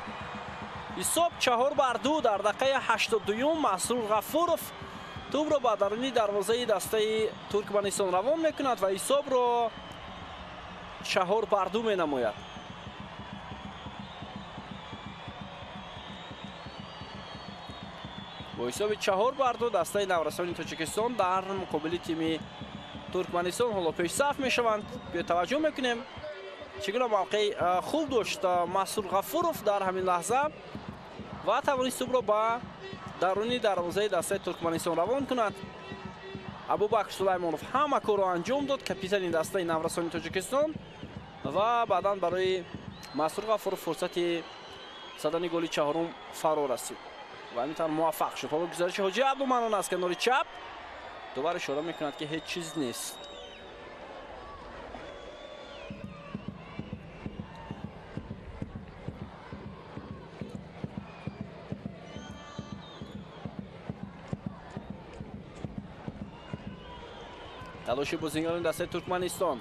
ҳисоб 4-2 дар дақиқаи 82. Масрур Ғафуров тӯбро ба даруни дарвозаи дастаи Туркманистон равон мекунад ва ҳисобро 4-2 менамояд. бо ҳисоби 4-2 дастаи наврасони Тоҷикистон дар муқобили тими Туркманистон ҳоло пешсаф мешаванд. биё таваҷҷӯҳ мекунем чӣ гуна мавқеи хуб дошт Масрур Ғафуров дар ҳамин лаҳза ва тавонист тӯбро ба даруни дарвозаи дастаи Туркманистон равон кунад. Абубакр Сулаймонов ҳама корро анҷом дод, капитани дастаи наврасони Тоҷикистон ва баъдан барои Масрур Ғафуров фурсати задани голи чаҳорум фаро расид ва ҳамин тавр муваффақ шуд. ҳоло гузариши Ҳоҷи Абдуманон аз канори чап. довар ишора мекунад ки ҳеҷ чиз нест. талоши бозингарони дастаи Туркманистон.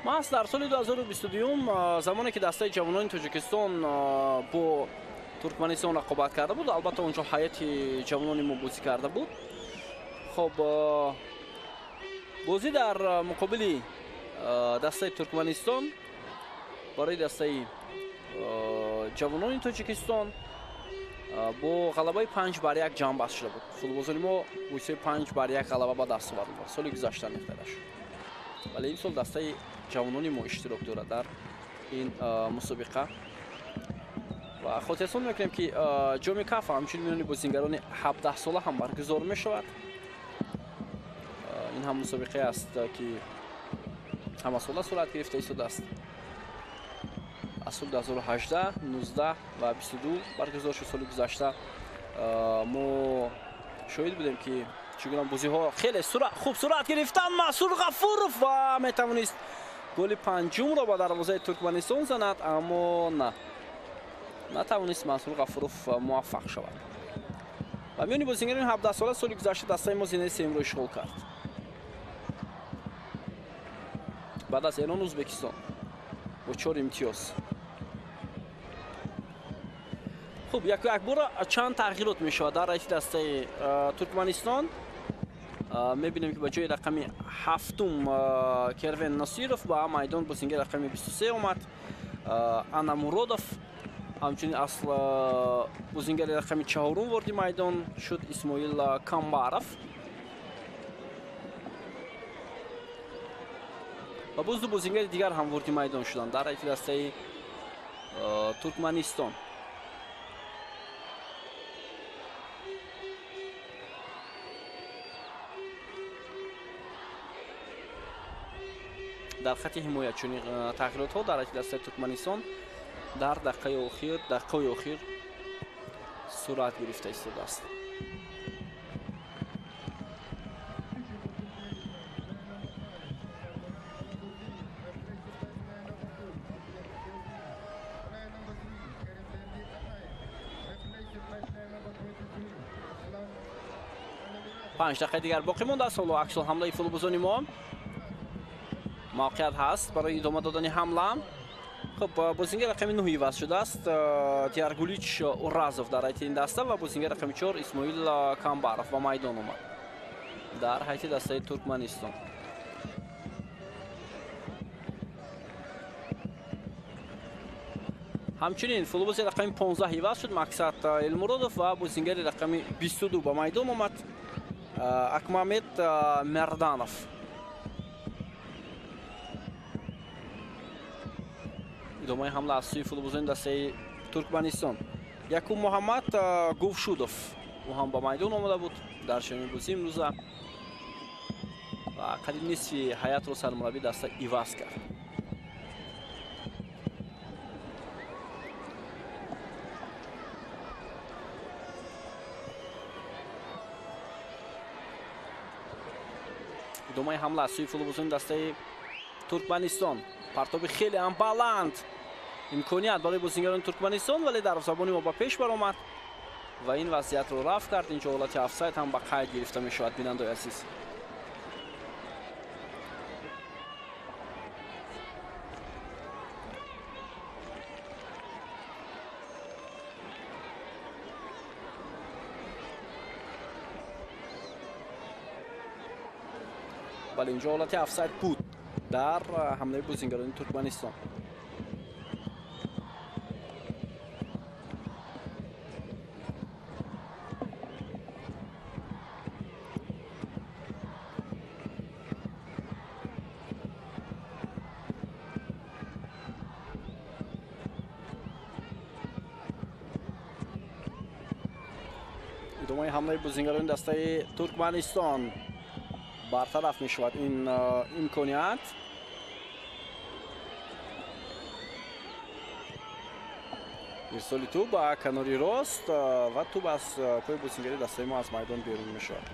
маҳз дар соли 2022 замоне ки дастаи ҷавонони Тоҷикистон бо Туркманистон рақобат карда буд, албатта онҷо ҳайати ҷавонони мо бозӣ карда буд. хоб бозӣ дар муқобили дастаи Туркманистон барои дастаи ҷавонони Тоҷикистон бо ғалабаи 5-1 ҷамъбаст шуда буд. футболбозони мо бо ҳисоби 5-1 ғалаба ба даст оварданд. соли гузашта нехтада шуд. вале ин сол дастаи ҷавонони мо иштирок дорад дар ин мусобиқа ва хотиррасон мекунем ки ҷоми кафа ҳамчунин миёни бозингарони 17 сола ҳам баргузор мешавад. ин ҳам мусобиқае аст ки ҳамасола сурат гирифта истодааст. аз соли 2018, 19 ва 22 баргузор шуд. соли гузашта мо шоҳид будем ки чӣ гуна бозиҳо хеле хуб сурат гирифтанд. Масрур Ғафуров ва метавонист голи панҷумро ба дарвозаи Туркманистон занад, аммо натавонист Масрур Ғафуров муваффақ шавад. ва миёни бозингарони 17 сола соли гузашта дастаи мо зинаи сеюмро ишғол кард. баъд аз Эрон Ӯзбекистон бо 4 имтиёз. хуб, якбора чанд тағйирот мешавад дар раиси дастаи Туркманистон. мебинем ки ба ҷои рақами 7 Кервен Носиров ба майдон бозингари рақами 23 омад. Ана Муродов ҳамчунин асл бозингари рақами 4 ворди майдон шуд. Исмоил Камбаров ва боз ду бозингари дигар ҳам ворди майдон шуданд дар раиси дастаи Туркманистон. дар хати ҳимоят чунин тағйиротҳо дар раиси дастаи Туркманистон дар дақиқаҳои охир сурат гирифта истодааст. 5 دقیقه دیگر باقی مونده است. حالا عکس الحمله فولبوزانی ما موقعیت هست برای ادامه دادن حمله. خب بازیکن رقم 9 عوض شده است، تیارگولیچ اورازوف در حیط این دسته و بازیکن رقم 4 اسماعیل کامباروف با میدان اومد در حیط دسته ترکمنستان. همچنین فولبوز رقم 15 عوض شد، مقصد المرادوف و بازیکن رقم 22 با میدان اومد، اکمامت مردانوف. ادامه حمله از سوی فولبوزان دسته ترکمنستان. یکوب محمد گوفشودوف او هم با میدان آمده بود در شمین بازی امروز و قریب نصف هیئت رو سرمربی دسته عوض کرد. ادامه حمله از سوی فولبوزان دسته ترکمنستان. پرتاب خیلی هم بلند، امکانیت برای بازیکنان ترکمنستان، ولی دروازه‌بان ما با پیش برآمد و این وضعیت رو رفع کرد. اینجا حالت آفساید هم با قید گرفته می شود بیننده عزیز. ولی اینجا حالت آفساید بود در حمله بازیکنان ترکمنستان. ادامه حمله بازیکنان دسته ترکمنستان. برطرف می شود این امکانیت. ارسال توپ با کناری راست و توپ از پای بازیکن دسته ما از میدان بیرون می شود.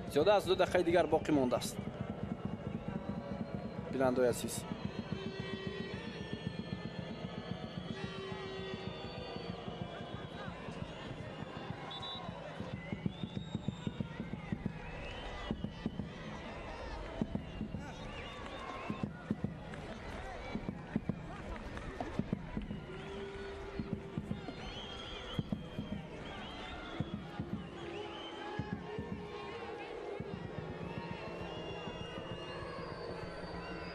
زیاده از 2 دقیقه دیگر باقی مانده است بیننده عزیز.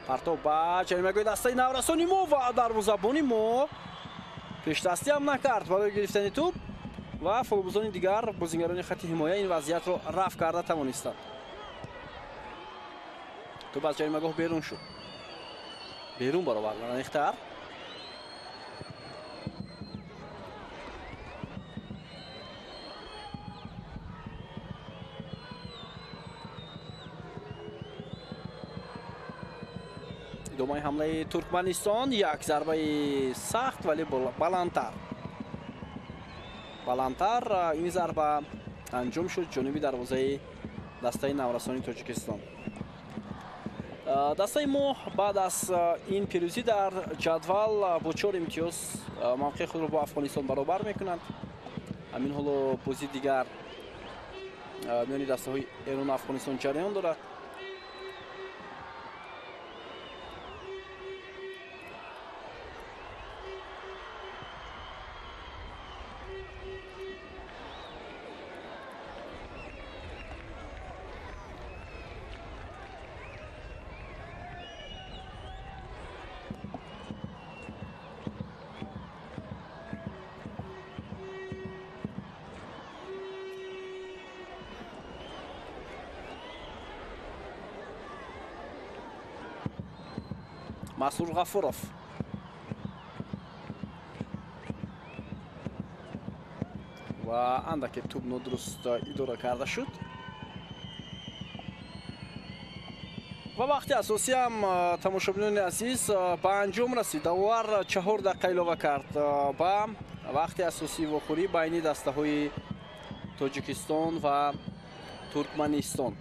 پرتاب با جریمه‌گاه دسته نورسانی ما و دروازه‌بان ما پیش دستی هم نکرد برای گرفتن توپ و فولبوزان دیگر بازیکنان خط حمایه این وضعیت رو رفع کرده توانستند. توپ از جریمه‌گاه بیرون شد، بیرون برآوردن اختر. ادامه حمله ترکمنستان. یک ضربه سخت ولی بلندتر این ضربه انجام شد جانبی دروازه دسته نورسانی تاجیکستان. دسته ما بعد از این پیروزی در جدول با 4 امتیاز موقع خود را با افغانستان برابر میکنند. همین حالا بازی دیگر میان دسته های ایران و افغانستان جریان دارد. مسرور غفوروف و اندک توپ ندرست اداره کرده شد و وقتی اساسی هم تماشابینان عزیز به انجام رسید. داور 4 دقیقه اضافه کرد با وقتی اساسی وخوری بین دسته های تاجیکستان و ترکمنستان.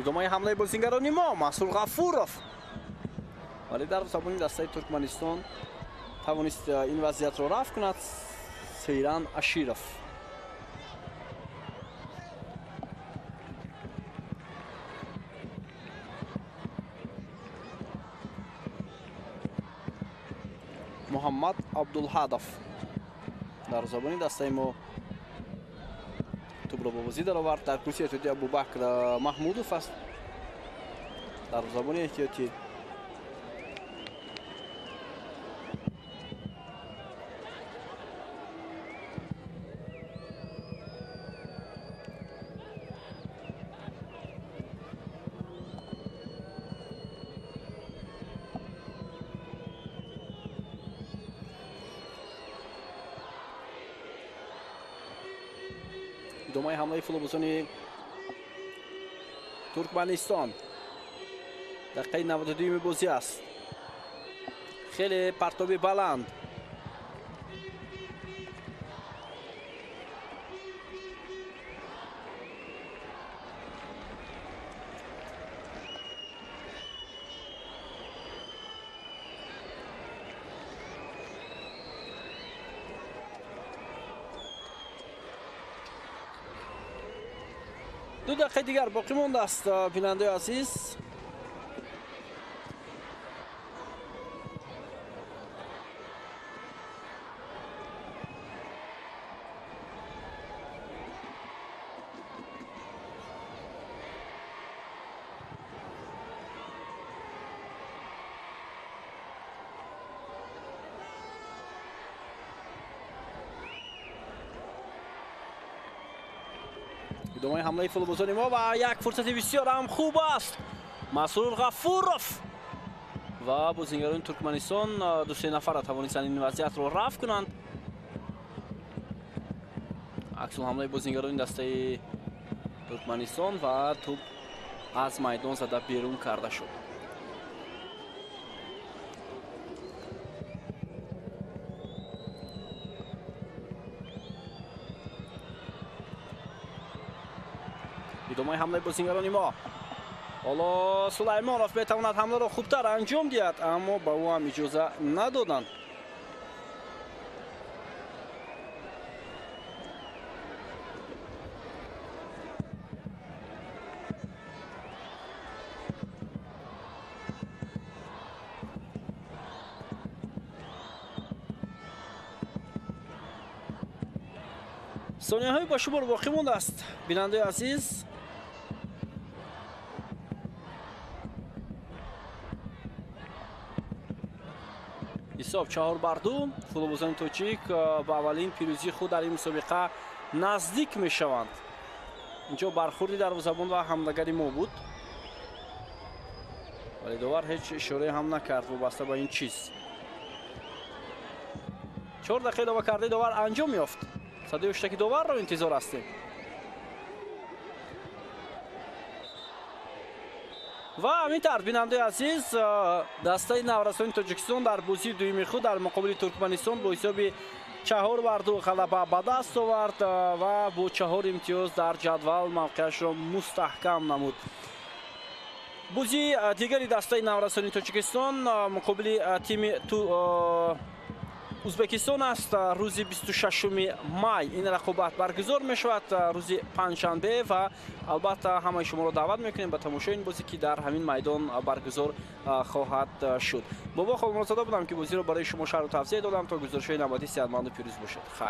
идомаи ҳамлаи бозингарони мо Масъуд Ғафуров, вале дар забони дастаи Туркманистон тавонист ин вазъиятро рафт кунад. Сейран Аширов Муҳаммад Абдулҳадов дар забони дастаи мо тӯбро ба бозӣ даровард. дар курсии эҳтиётӣ Абубакр Маҳмудов аст. дар забони эҳтиётӣ идомаи ҳамлаи футболбозони Туркманистон. дақиқаи 92 бозӣ аст. хеле партоби баланд. دو دقیقه دیگر باقی مانده است بیننده عزیز. ادامه حمله فوتبالبازان ما و یک فرصت بسیار هم خوب است. مسعود غفورов و بازیگران ترکمنستان دو سه نفر توانستند این وضعیت رو رفع کنند. عکس حمله بازیگران دسته ترکمنستان و توپ از میدان زده بیرون کرده شد. ادامه حمله بازیگران ما. حالا سلیمانوف بتواند حمله را خوبتر انجام دهد اما به او هم اجازه ندادند. ثانیه های با شمار باقی مانده است بیننده عزیز. حساب 4-2 فوتبالبازان توجیک با اولین پیروزی خود در این مسابقه نزدیک می شوند. اینجا برخوردی دروازه‌بان و حمله‌گر ما بود ولی داور هیچ اشاره هم نکرد وابسته به این چیز. 4 دقیقه داور کرده داور انجام یافت. صدای اشتکی داور رو انتظار هستیم. و همینطور بیننده عزیز دسته نورسان تاجیکستان در بازی دوم خود در مقابل ترکمنستان با حساب 4-2 غلبه به دست آورد و با 4 امتیاز در جدول موقعش را مستحکم نمود. بازی دیگری دسته نورسان تاجیکستان مقابل تیم ازبکستان است. روز 26 مای این رقابت برگزار می شود، روز پنجشنبه، و البته همه شما را دعوت میکنیم به تماشای این بازی که در همین میدان برگزار خواهد شد. بابا خب مصادف بودم که بازی را برای شما شرح و توضیح دادم تا گزارش های نباتی صحتمند و پیروز باشد. خیر.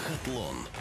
Декатлон.